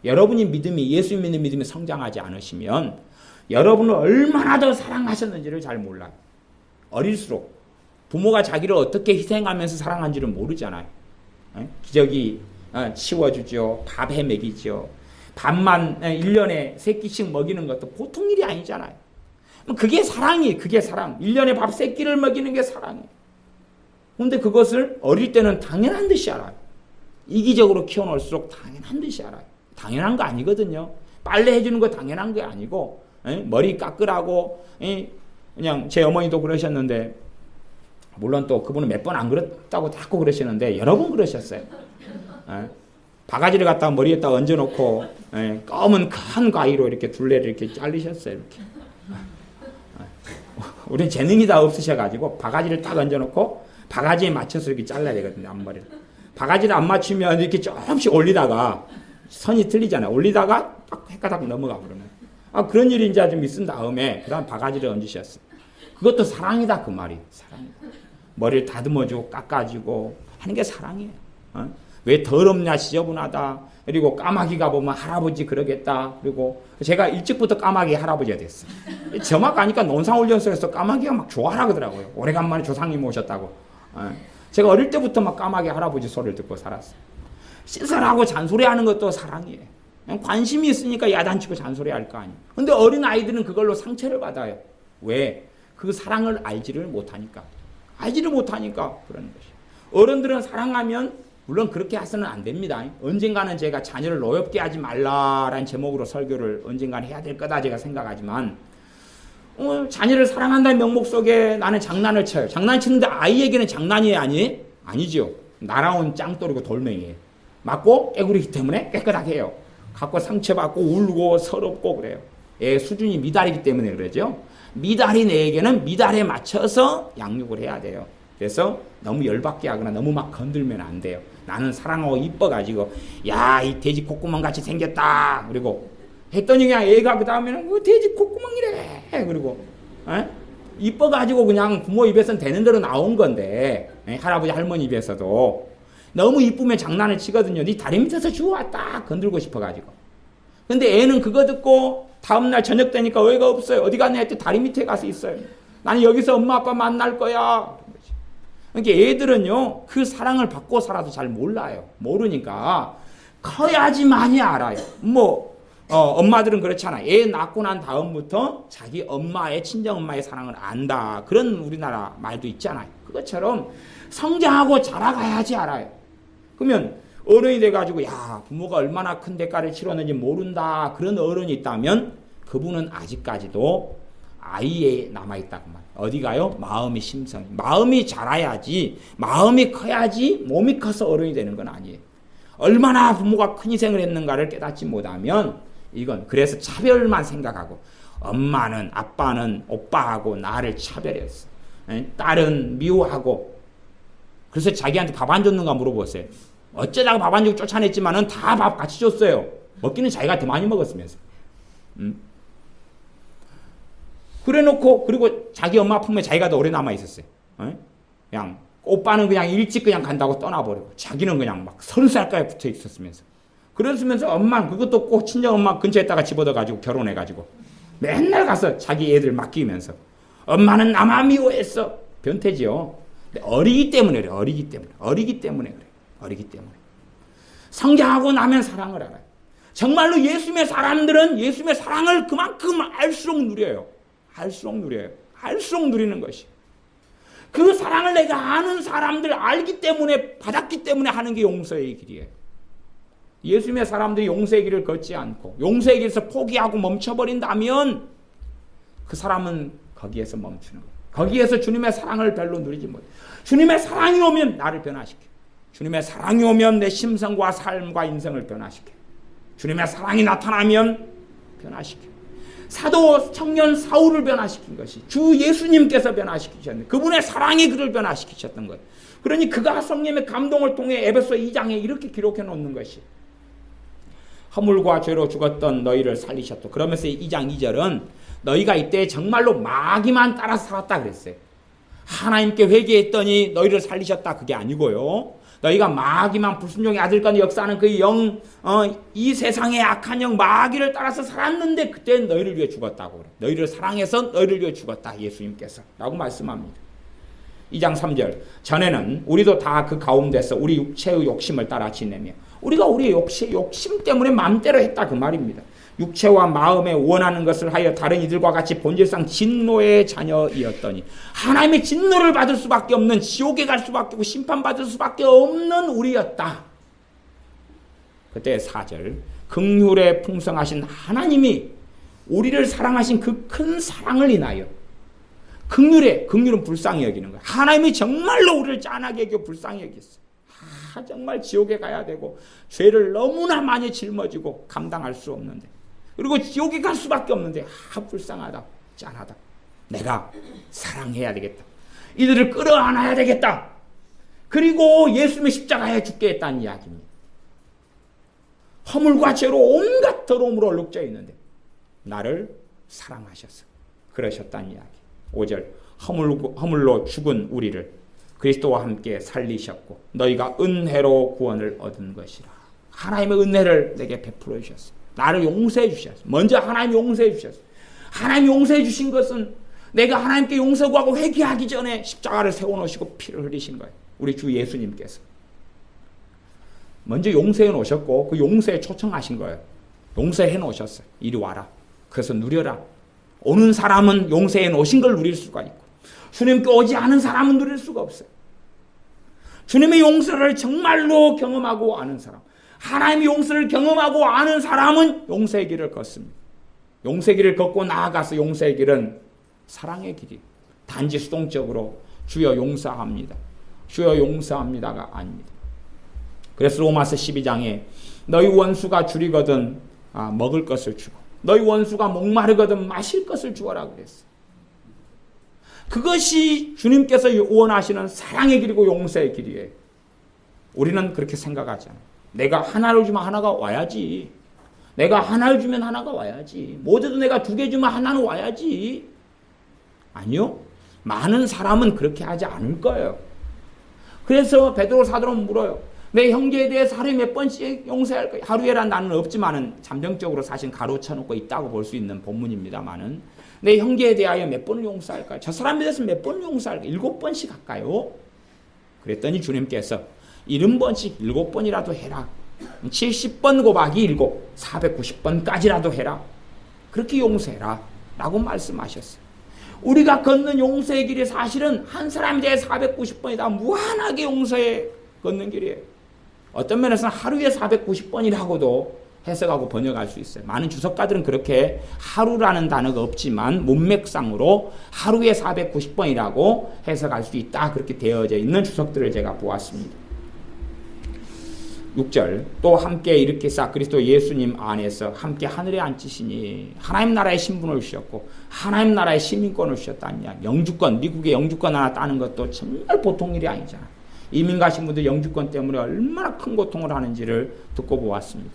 여러분이 믿음이 예수 믿는 믿음이 성장하지 않으시면 여러분을 얼마나 더 사랑하셨는지를 잘 몰라요. 어릴수록 부모가 자기를 어떻게 희생하면서 사랑한지를 모르잖아요. 기저귀 치워주죠. 밥 해 먹이죠. 밥만 1년에 3끼씩 먹이는 것도 보통 일이 아니잖아요. 그게 사랑이에요. 그게 사랑. 1년에 밥 3끼를 먹이는 게 사랑이에요. 그런데 그것을 어릴 때는 당연한 듯이 알아요. 이기적으로 키워놓을수록 당연한 듯이 알아요. 당연한 거 아니거든요. 빨래 해주는 거 당연한 게 아니고 머리 깎으라고 그냥 제 어머니도 그러셨는데 물론 또 그분은 몇 번 안 그랬다고 자꾸 그러시는데 여러 번 그러셨어요. 바가지를 갖다가 머리에다 얹어놓고 검은 큰 가위로 이렇게 둘레를 이렇게 자르셨어요. 이렇게. 우린 재능이 다 없으셔가지고 바가지를 딱 얹어놓고 바가지에 맞춰서 이렇게 잘라야 되거든요. 앞머리를. 바가지를 안 맞추면 이렇게 조금씩 올리다가 선이 틀리잖아요. 올리다가 딱 헷가닥 넘어가 버리면. 그런 일이 이제 좀 있은 다음에 그 다음 바가지를 얹으셨어요. 그것도 사랑이다 그 말이. 사랑이다. 머리를 다듬어주고 깎아주고 하는 게 사랑이에요. 왜 더럽냐 지저분하다. 그리고 까마귀가 보면 할아버지 그러겠다. 그리고 제가 일찍부터 까마귀 할아버지가 됐어요. 저막 가니까 논산훈련소에서 까마귀가 막 좋아하더라고요. 오래간만에 조상님 오셨다고. 제가 어릴 때부터 막 까마귀 할아버지 소리를 듣고 살았어요. 씻으라고 잔소리하는 것도 사랑이에요. 그냥 관심이 있으니까 야단치고 잔소리할 거 아니에요. 근데 어린 아이들은 그걸로 상처를 받아요. 왜? 그 사랑을 알지를 못하니까. 알지를 못하니까 그러는 것이에요. 어른들은 사랑하면 물론 그렇게 해서는 안 됩니다. 언젠가는 제가 자녀를 노엽게 하지 말라라는 제목으로 설교를 언젠가는 해야 될 거다 제가 생각하지만 자녀를 사랑한다는 명목 속에 나는 장난을 쳐요. 장난치는데 아이에게는 장난이 아니죠. 날아온 짱돌이고 돌멩이에요. 맞고 깨구리기 때문에 깨끗하게 해요. 갖고 상처받고 울고 서럽고 그래요. 애 수준이 미달이기 때문에 그러죠. 미달인 애에게는 미달에 맞춰서 양육을 해야 돼요. 그래서 너무 열받게 하거나 너무 막 건들면 안 돼요. 나는 사랑하고 이뻐가지고 야 이 돼지 콧구멍 같이 생겼다 그리고 했더니 그냥 애가 그 다음에는 그 돼지 콧구멍이래 그리고 이뻐가지고 그냥 부모 입에서는 되는 대로 나온 건데 할아버지 할머니 입에서도 너무 이쁘면 장난을 치거든요. 네 다리 밑에서 주워왔다 건들고 싶어가지고. 근데 애는 그거 듣고 다음날 저녁 되니까 어이가 없어요. 어디 갔냐 했더니 다리 밑에 가서 있어요. 나는 여기서 엄마 아빠 만날 거야. 그러니까 애들은요 그 사랑을 받고 살아도 잘 몰라요. 모르니까 커야지만이 알아요. 엄마들은 그렇잖아. 애 낳고 난 다음부터 자기 엄마의 친정엄마의 사랑을 안다. 그런 우리나라 말도 있잖아요. 그것처럼 성장하고 자라가야지 알아요. 그러면 어른이 돼가지고 야 부모가 얼마나 큰 대가를 치렀는지 모른다. 그런 어른이 있다면 그분은 아직까지도 아이에 남아있다. 그 말. 어디가요? 마음의 심성이. 마음이 자라야지 마음이 커야지 몸이 커서 어른이 되는 건 아니에요. 얼마나 부모가 큰 희생을 했는가를 깨닫지 못하면 이건 그래서 차별만 생각하고 엄마는 아빠는 오빠하고 나를 차별했어. 딸은 미워하고 그래서 자기한테 밥 안 줬는가 물어보세요. 어쩌다가 밥 안 주고 쫓아냈지만은 다 밥 같이 줬어요. 먹기는 자기가 더 많이 먹었으면서. 그래놓고 그리고 자기 엄마 품에 자기가 더 오래 남아 있었어요. 그냥 오빠는 그냥 일찍 그냥 간다고 떠나버리고 자기는 그냥 막 30살까지 붙어 있었으면서. 그랬으면서 엄마는 그것도 꼭 친정 엄마 근처에다가 집어넣어가지고 결혼해가지고 맨날 가서 자기 애들 맡기면서 엄마는 나만 미워했어. 변태지요. 근데 어리기 때문에 그래. 어리기 때문에 그래. 어리기 때문에. 성장하고 나면 사랑을 알아요. 정말로 예수님의 사람들은 예수님의 사랑을 그만큼 알수록 누려요. 알수록 누리는 것이. 그 사랑을 내가 아는 사람들 알기 때문에 받았기 때문에 하는 게 용서의 길이에요. 예수님의 사람들이 용서의 길을 걷지 않고 용서의 길에서 포기하고 멈춰버린다면 그 사람은 거기에서 멈추는 거예요. 거기에서 주님의 사랑을 별로 누리지 못해. 주님의 사랑이 오면 나를 변화시켜. 주님의 사랑이 오면 내 심성과 삶과 인생을 변화시켜. 주님의 사랑이 나타나면 변화시켜. 사도 청년 사울을 변화시킨 것이 주 예수님께서 변화시키셨는데 그분의 사랑이 그를 변화시키셨던 거예요. 그러니 그가 성령의 감동을 통해 에베소 2장에 이렇게 기록해 놓는 것이 허물과 죄로 죽었던 너희를 살리셨다. 그러면서 2장 2절은 너희가 이때 정말로 마귀만 따라 살았다 그랬어요. 하나님께 회개했더니 너희를 살리셨다 그게 아니고요. 너희가 마귀만 불순종의 아들까지 역사하는 그 영, 이 세상의 악한 영 마귀를 따라서 살았는데 그때는 너희를 위해 죽었다고 그래. 너희를 사랑해서 너희를 위해 죽었다 예수님께서 라고 말씀합니다. 2장 3절 전에는 우리도 다 그 가운데서 우리 육체의 욕심을 따라 지내며 우리가 우리의 욕심 때문에 마음대로 했다 그 말입니다. 육체와 마음에 원하는 것을 하여 다른 이들과 같이 본질상 진노의 자녀이었더니 하나님의 진노를 받을 수밖에 없는 지옥에 갈 수밖에 없고 심판받을 수밖에 없는 우리였다. 그때 4절 긍휼에 풍성하신 하나님이 우리를 사랑하신 그 큰 사랑을 인하여 긍휼은 불쌍히 여기는 거야. 하나님이 정말로 우리를 짠하게 여기고 불쌍히 여겼어. 정말 지옥에 가야 되고 죄를 너무나 많이 짊어지고 감당할 수 없는데 그리고 지옥에 갈 수밖에 없는데 불쌍하다 짠하다 내가 사랑해야 되겠다 이들을 끌어안아야 되겠다 그리고 예수님의 십자가에 죽게 했다는 이야기입니다. 허물과 죄로 온갖 더러움으로 얼룩져 있는데 나를 사랑하셔서 그러셨다는 이야기. 5절 허물로 죽은 우리를 그리스도와 함께 살리셨고 너희가 은혜로 구원을 얻은 것이라. 하나님의 은혜를 내게 베풀어 주셨어. 나를 용서해 주셨어. 먼저 하나님 용서해 주셨어. 하나님 용서해 주신 것은 내가 하나님께 용서 구하고 회개하기 전에 십자가를 세워놓으시고 피를 흘리신 거예요. 우리 주 예수님께서 먼저 용서해 놓으셨고 그 용서에 초청하신 거예요. 용서해 놓으셨어요. 이리 와라. 그래서 누려라. 오는 사람은 용서해 놓으신 걸 누릴 수가 있고 주님께 오지 않은 사람은 누릴 수가 없어요. 주님의 용서를 정말로 경험하고 아는 사람, 하나님의 용서를 경험하고 아는 사람은 용서의 길을 걷습니다. 용서의 길을 걷고 나아가서 용서의 길은 사랑의 길이 단지 수동적으로 주여 용서합니다. 주여 용서합니다가 아닙니다. 그래서 로마서 12장에 너희 원수가 줄이거든 먹을 것을 주고 너희 원수가 목마르거든 마실 것을 주어라 그랬어요. 그것이 주님께서 원하시는 사랑의 길이고 용서의 길이에요. 우리는 그렇게 생각하지 않아요. 내가 하나를 주면 하나가 와야지. 내가 하나를 주면 하나가 와야지. 모두도 내가 2개 주면 하나는 와야지. 아니요. 많은 사람은 그렇게 하지 않을 거예요. 그래서 베드로 사도는 물어요. 내 형제에 대해서 하루에 몇 번씩 용서할 거야. 하루에란 나는 없지만은 잠정적으로 사실 가로쳐놓고 있다고 볼 수 있는 본문입니다만은 내 형제에 대하여 몇 번을 용서할까요? 저 사람에 대해서 몇 번을 용서할까요? 7번씩 할까요? 그랬더니 주님께서 70번씩 7번이라도 해라. 70번 곱하기 7, 490번까지라도 해라. 그렇게 용서해라. 라고 말씀하셨어요. 우리가 걷는 용서의 길이 사실은 한 사람에 대해 490번이다. 무한하게 용서해 걷는 길이에요. 어떤 면에서는 하루에 490번이라고도 해석하고 번역할 수 있어요. 많은 주석가들은 그렇게 하루라는 단어가 없지만 문맥상으로 하루에 490번이라고 해석할 수 있다. 그렇게 되어져 있는 주석들을 제가 보았습니다. 6절 또 함께 일으키사 그리스도 예수님 안에서 함께 하늘에 앉히시니 하나님 나라의 신분을 주셨고 하나님 나라의 시민권을 주셨다는 이야기. 영주권, 미국의 영주권 하나 따는 것도 정말 보통 일이 아니잖아요. 이민 가신 분들 영주권 때문에 얼마나 큰 고통을 하는지를 듣고 보았습니다.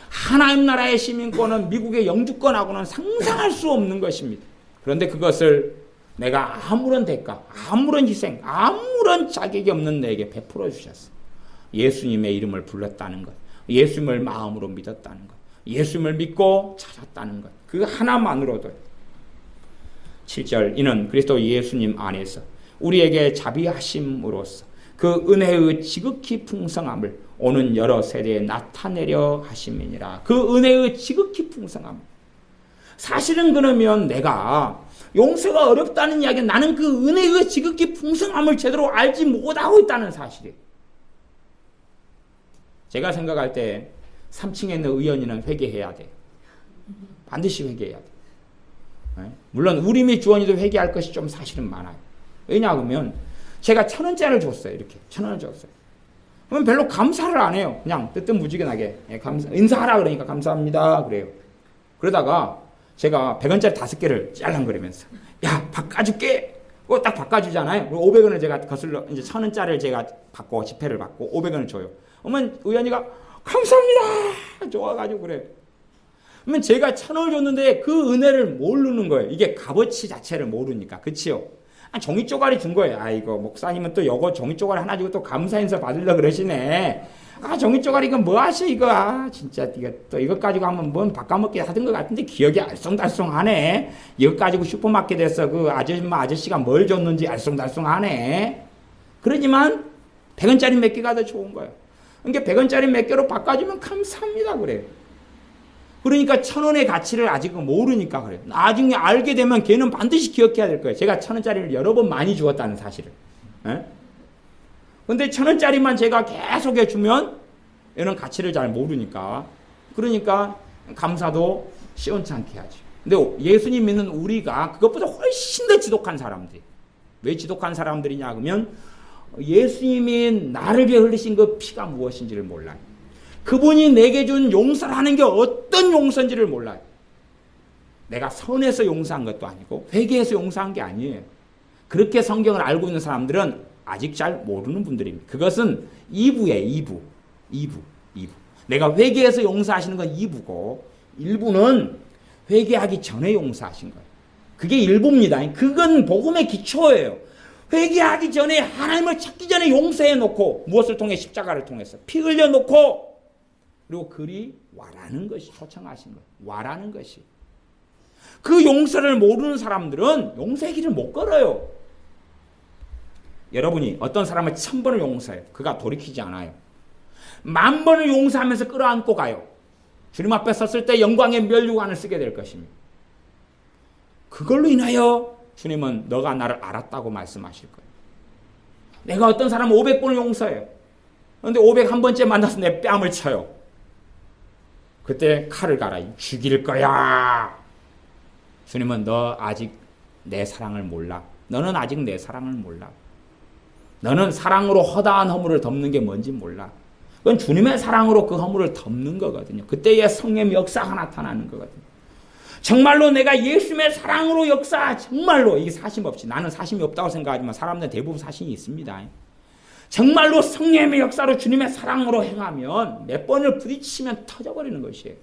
하나님 나라의 시민권은 미국의 영주권하고는 상상할 수 없는 것입니다. 그런데 그것을 내가 아무런 대가, 아무런 희생, 아무런 자격이 없는 내게 베풀어 주셨어요. 예수님의 이름을 불렀다는 것, 예수님을 마음으로 믿었다는 것, 예수님을 믿고 찾았다는 것, 그 하나만으로도. 7절 이는 그리스도 예수님 안에서 우리에게 자비하심으로써 그 은혜의 지극히 풍성함을 오는 여러 세대에 나타내려 하심이니라. 그 은혜의 지극히 풍성함. 사실은 그러면 내가 용서가 어렵다는 이야기는 나는 그 은혜의 지극히 풍성함을 제대로 알지 못하고 있다는 사실이에요. 제가 생각할 때 3층에 있는 의원이는 회개해야 돼. 반드시 회개해야 돼. 물론 우리 및 주원이도 회개할 것이 좀 사실은 많아요. 왜냐하면 제가 1,000원짜리를 줬어요. 이렇게 1,000원을 줬어요. 그러면 별로 감사를 안 해요. 그냥 뜨뜻무지근하게 인사하라 그러니까 감사합니다 그래요. 그러다가 제가 100원짜리 5개를 짤랑거리면서 야 바꿔줄게. 그거 딱 바꿔주잖아요. 500원을 제가 거슬러 이제 1,000원짜리를 제가 받고 지폐를 받고 500원을 줘요. 그러면 의원이가 감사합니다 좋아가지고 그래요. 그러면 제가 1,000원을 줬는데 그 은혜를 모르는 거예요. 이게 값어치 자체를 모르니까. 그치요? 종이 쪼가리 준 거예요. 아이고 목사님은 또 요거 종이 쪼가리 하나 주고 또 감사 인사 받으려고 그러시네. 종이 쪼가리 이거 뭐 하셔 이거. 진짜 이거 또 이것 가지고 하면 뭔 바꿔먹기 하던 것 같은데 기억이 알쏭달쏭하네. 이것 가지고 슈퍼마켓에서 그 아저씨가 뭘 줬는지 알쏭달쏭하네. 그러지만 100원짜리 몇 개가 더 좋은 거예요. 그러니까 100원짜리 몇 개로 바꿔주면 감사합니다 그래요. 그러니까 1,000원의 가치를 아직은 모르니까 그래요. 나중에 알게 되면 걔는 반드시 기억해야 될 거예요. 제가 1,000원짜리를 여러 번 많이 주었다는 사실을. 근데 1,000원짜리만 제가 계속 해주면 얘는 가치를 잘 모르니까. 그러니까 감사도 시원찮게 하죠. 근데 예수님 믿는 우리가 그것보다 훨씬 더 지독한 사람들. 왜 지독한 사람들이냐 그러면 예수님이 나를 위해 흘리신 그 피가 무엇인지를 몰라요. 그분이 내게 준 용서를 하는 게 어떤 용서인지를 몰라요. 내가 선해서 용서한 것도 아니고 회개해서 용서한 게 아니에요. 그렇게 성경을 알고 있는 사람들은 아직 잘 모르는 분들입니다. 그것은 2부예요. 2부. 내가 회개해서 용서하시는 건 2부고 1부는 회개하기 전에 용서하신 거예요. 그게 1부입니다. 그건 복음의 기초예요. 회개하기 전에 하나님을 찾기 전에 용서해 놓고 무엇을 통해 십자가를 통해서 피 흘려 놓고 그리고 그리 와라는 것이 초청하신 거예요. 와라는 것이. 그 용서를 모르는 사람들은 용서의 길을 못 걸어요. 여러분이 어떤 사람을 1,000번을 용서해요. 그가 돌이키지 않아요. 10,000번을 용서하면서 끌어안고 가요. 주님 앞에 섰을 때 영광의 면류관을 쓰게 될 것입니다. 그걸로 인하여 주님은 너가 나를 알았다고 말씀하실 거예요. 내가 어떤 사람을 500번을 용서해요. 그런데 501번째 만나서 내 뺨을 쳐요. 그때 칼을 갈아 죽일 거야. 주님은 너 아직 내 사랑을 몰라. 너는 아직 내 사랑을 몰라. 너는 사랑으로 허다한 허물을 덮는 게 뭔지 몰라. 그건 주님의 사랑으로 그 허물을 덮는 거거든요. 그때의 성령의 역사가 나타나는 거거든요. 정말로 내가 예수님의 사랑으로 역사, 정말로 이게 사심 없이, 나는 사심이 없다고 생각하지만 사람들은 대부분 사심이 있습니다. 정말로 성령의 역사로 주님의 사랑으로 행하면 몇 번을 부딪히면 터져버리는 것이에요.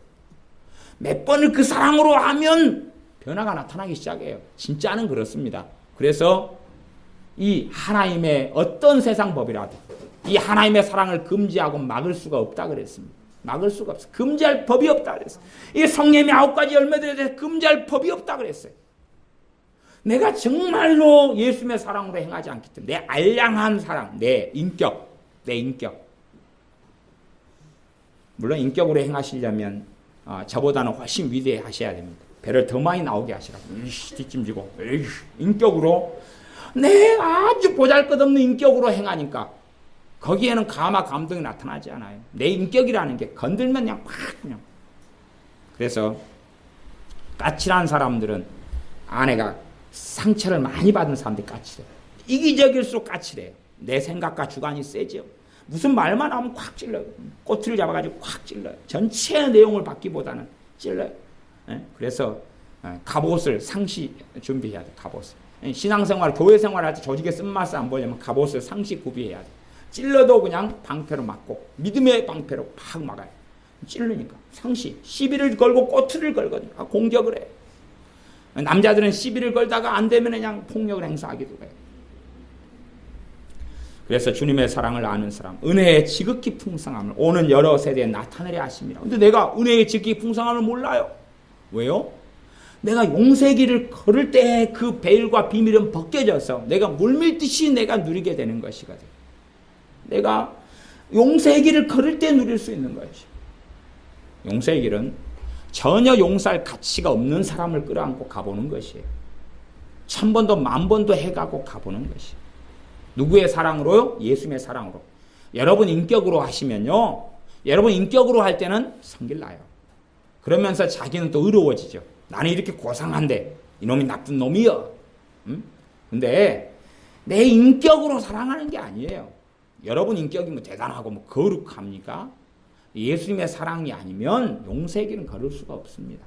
몇 번을 그 사랑으로 하면 변화가 나타나기 시작해요. 진짜는 그렇습니다. 그래서 이 하나님의 어떤 세상 법이라도 이 하나님의 사랑을 금지하고 막을 수가 없다 그랬습니다. 막을 수가 없어요. 금지할 법이 없다 그랬어요. 이 성령의 9가지 열매들에 대해서 금지할 법이 없다 그랬어요. 내가 정말로 예수님의 사랑으로 행하지 않기 때문에 내 알량한 사랑, 내 인격. 물론 인격으로 행하시려면 저보다는 훨씬 위대하셔야 됩니다. 배를 더 많이 나오게 하시라고. 뒷짐지고 인격으로 내 아주 보잘것없는 인격으로 행하니까 거기에는 감화 감동이 나타나지 않아요. 내 인격이라는 게 건들면 그냥. 그래서 까칠한 사람들은 아내가 상처를 많이 받은 사람들이 까칠해요. 이기적일수록 까칠해요. 내 생각과 주관이 세죠. 무슨 말만 하면 콱 찔러요. 꼬투리를 잡아가지고 콱 찔러요. 전체 내용을 받기보다는 찔러요. 그래서 갑옷을 상시 준비해야 돼. 갑옷을. 신앙생활, 교회생활 할 때 조직의 쓴맛을 안 보려면 갑옷을 상시 구비해야 돼. 찔러도 그냥 방패로 막고 믿음의 방패로 팍 막아요. 찔르니까 상시 시비를 걸고 꼬투리를 걸거든요. 공격을 해. 남자들은 시비를 걸다가 안 되면 그냥 폭력을 행사하기도 해요. 그래서 주님의 사랑을 아는 사람, 은혜의 지극히 풍성함을 오는 여러 세대에 나타내려 하십니다. 근데 내가 은혜의 지극히 풍성함을 몰라요. 왜요? 내가 용서의 길을 걸을 때 그 베일과 비밀은 벗겨져서 내가 물밀듯이 내가 누리게 되는 것이거든. 내가 용서의 길을 걸을 때 누릴 수 있는 것이. 용서의 길은 전혀 용서할 가치가 없는 사람을 끌어안고 가보는 것이에요. 1000번도 10,000번도 해가고 가보는 것이. 누구의 사랑으로요? 예수님의 사랑으로. 여러분 인격으로 하시면요. 여러분 인격으로 할 때는 성길 나요. 그러면서 자기는 또 의로워지죠. 나는 이렇게 고상한데 이놈이 나쁜 놈이여. 근데 내 인격으로 사랑하는 게 아니에요. 여러분 인격이 뭐 대단하고 뭐 거룩합니까? 예수님의 사랑이 아니면 용서의 길은 걸을 수가 없습니다.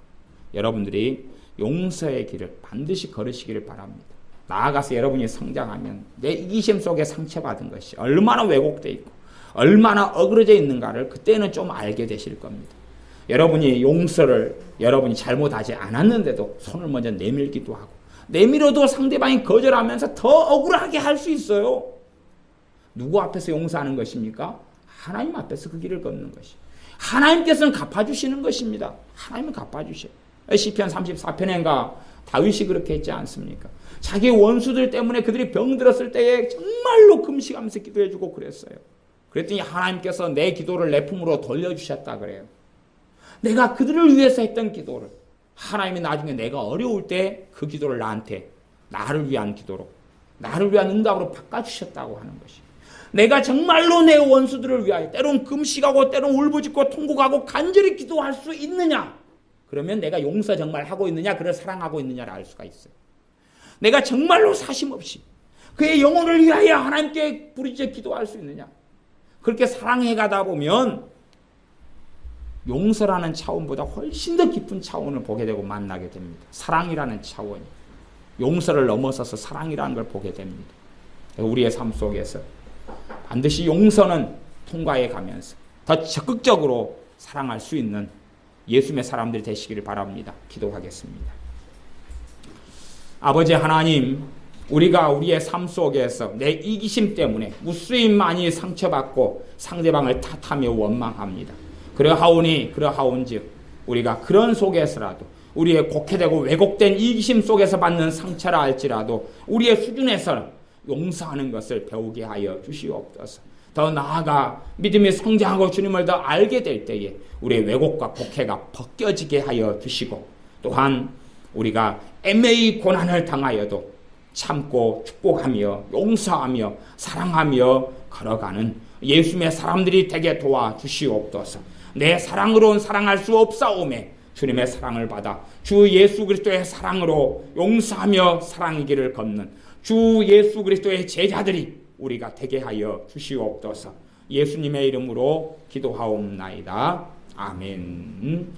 여러분들이 용서의 길을 반드시 걸으시기를 바랍니다. 나아가서 여러분이 성장하면 내 이기심 속에 상처받은 것이 얼마나 왜곡되어 있고 얼마나 어그러져 있는가를 그때는 좀 알게 되실 겁니다. 여러분이 용서를 여러분이 잘못하지 않았는데도 손을 먼저 내밀기도 하고 내밀어도 상대방이 거절하면서 더 억울하게 할 수 있어요. 누구 앞에서 용서하는 것입니까? 하나님 앞에서 그 길을 걷는 것이. 하나님께서는 갚아주시는 것입니다. 하나님은 갚아주셔요. 시편 34편인가 다윗이 그렇게 했지 않습니까? 자기 원수들 때문에 그들이 병들었을 때에 정말로 금식하면서 기도해주고 그랬어요. 그랬더니 하나님께서 내 기도를 내 품으로 돌려주셨다 그래요. 내가 그들을 위해서 했던 기도를 하나님이 나중에 내가 어려울 때 그 기도를 나한테 나를 위한 기도로 나를 위한 응답으로 바꿔주셨다고 하는 것이. 내가 정말로 내 원수들을 위하여 때론 금식하고 때론 울부짖고 통곡하고 간절히 기도할 수 있느냐? 그러면 내가 용서 정말 하고 있느냐, 그를 사랑하고 있느냐를 알 수가 있어요. 내가 정말로 사심없이 그의 영혼을 위하여 하나님께 부르짖어 기도할 수 있느냐? 그렇게 사랑해 가다 보면 용서라는 차원보다 훨씬 더 깊은 차원을 보게 되고 만나게 됩니다. 사랑이라는 차원이 용서를 넘어서서 사랑이라는 걸 보게 됩니다. 우리의 삶 속에서 반드시 용서는 통과해 가면서 더 적극적으로 사랑할 수 있는 예수님의 사람들이 되시기를 바랍니다. 기도하겠습니다. 아버지 하나님, 우리가 우리의 삶 속에서 내 이기심 때문에 무수히 많이 상처받고 상대방을 탓하며 원망합니다. 그러하온즉 우리가 그런 속에서라도 우리의 곡해되고 왜곡된 이기심 속에서 받는 상처라 할지라도 우리의 수준에서 용서하는 것을 배우게 하여 주시옵소서. 더 나아가 믿음이 성장하고 주님을 더 알게 될 때에 우리의 왜곡과 곡해가 벗겨지게 하여 주시고 또한 우리가 애매히 고난을 당하여도 참고 축복하며 용서하며 사랑하며 걸어가는 예수님의 사람들이 되게 도와주시옵소서. 내 사랑으로는 사랑할 수 없사오매 주님의 사랑을 받아 주 예수 그리스도의 사랑으로 용서하며 사랑의 길을 걷는 주 예수 그리스도의 제자들이 우리가 되게 하여 주시옵소서. 예수님의 이름으로 기도하옵나이다. 아멘.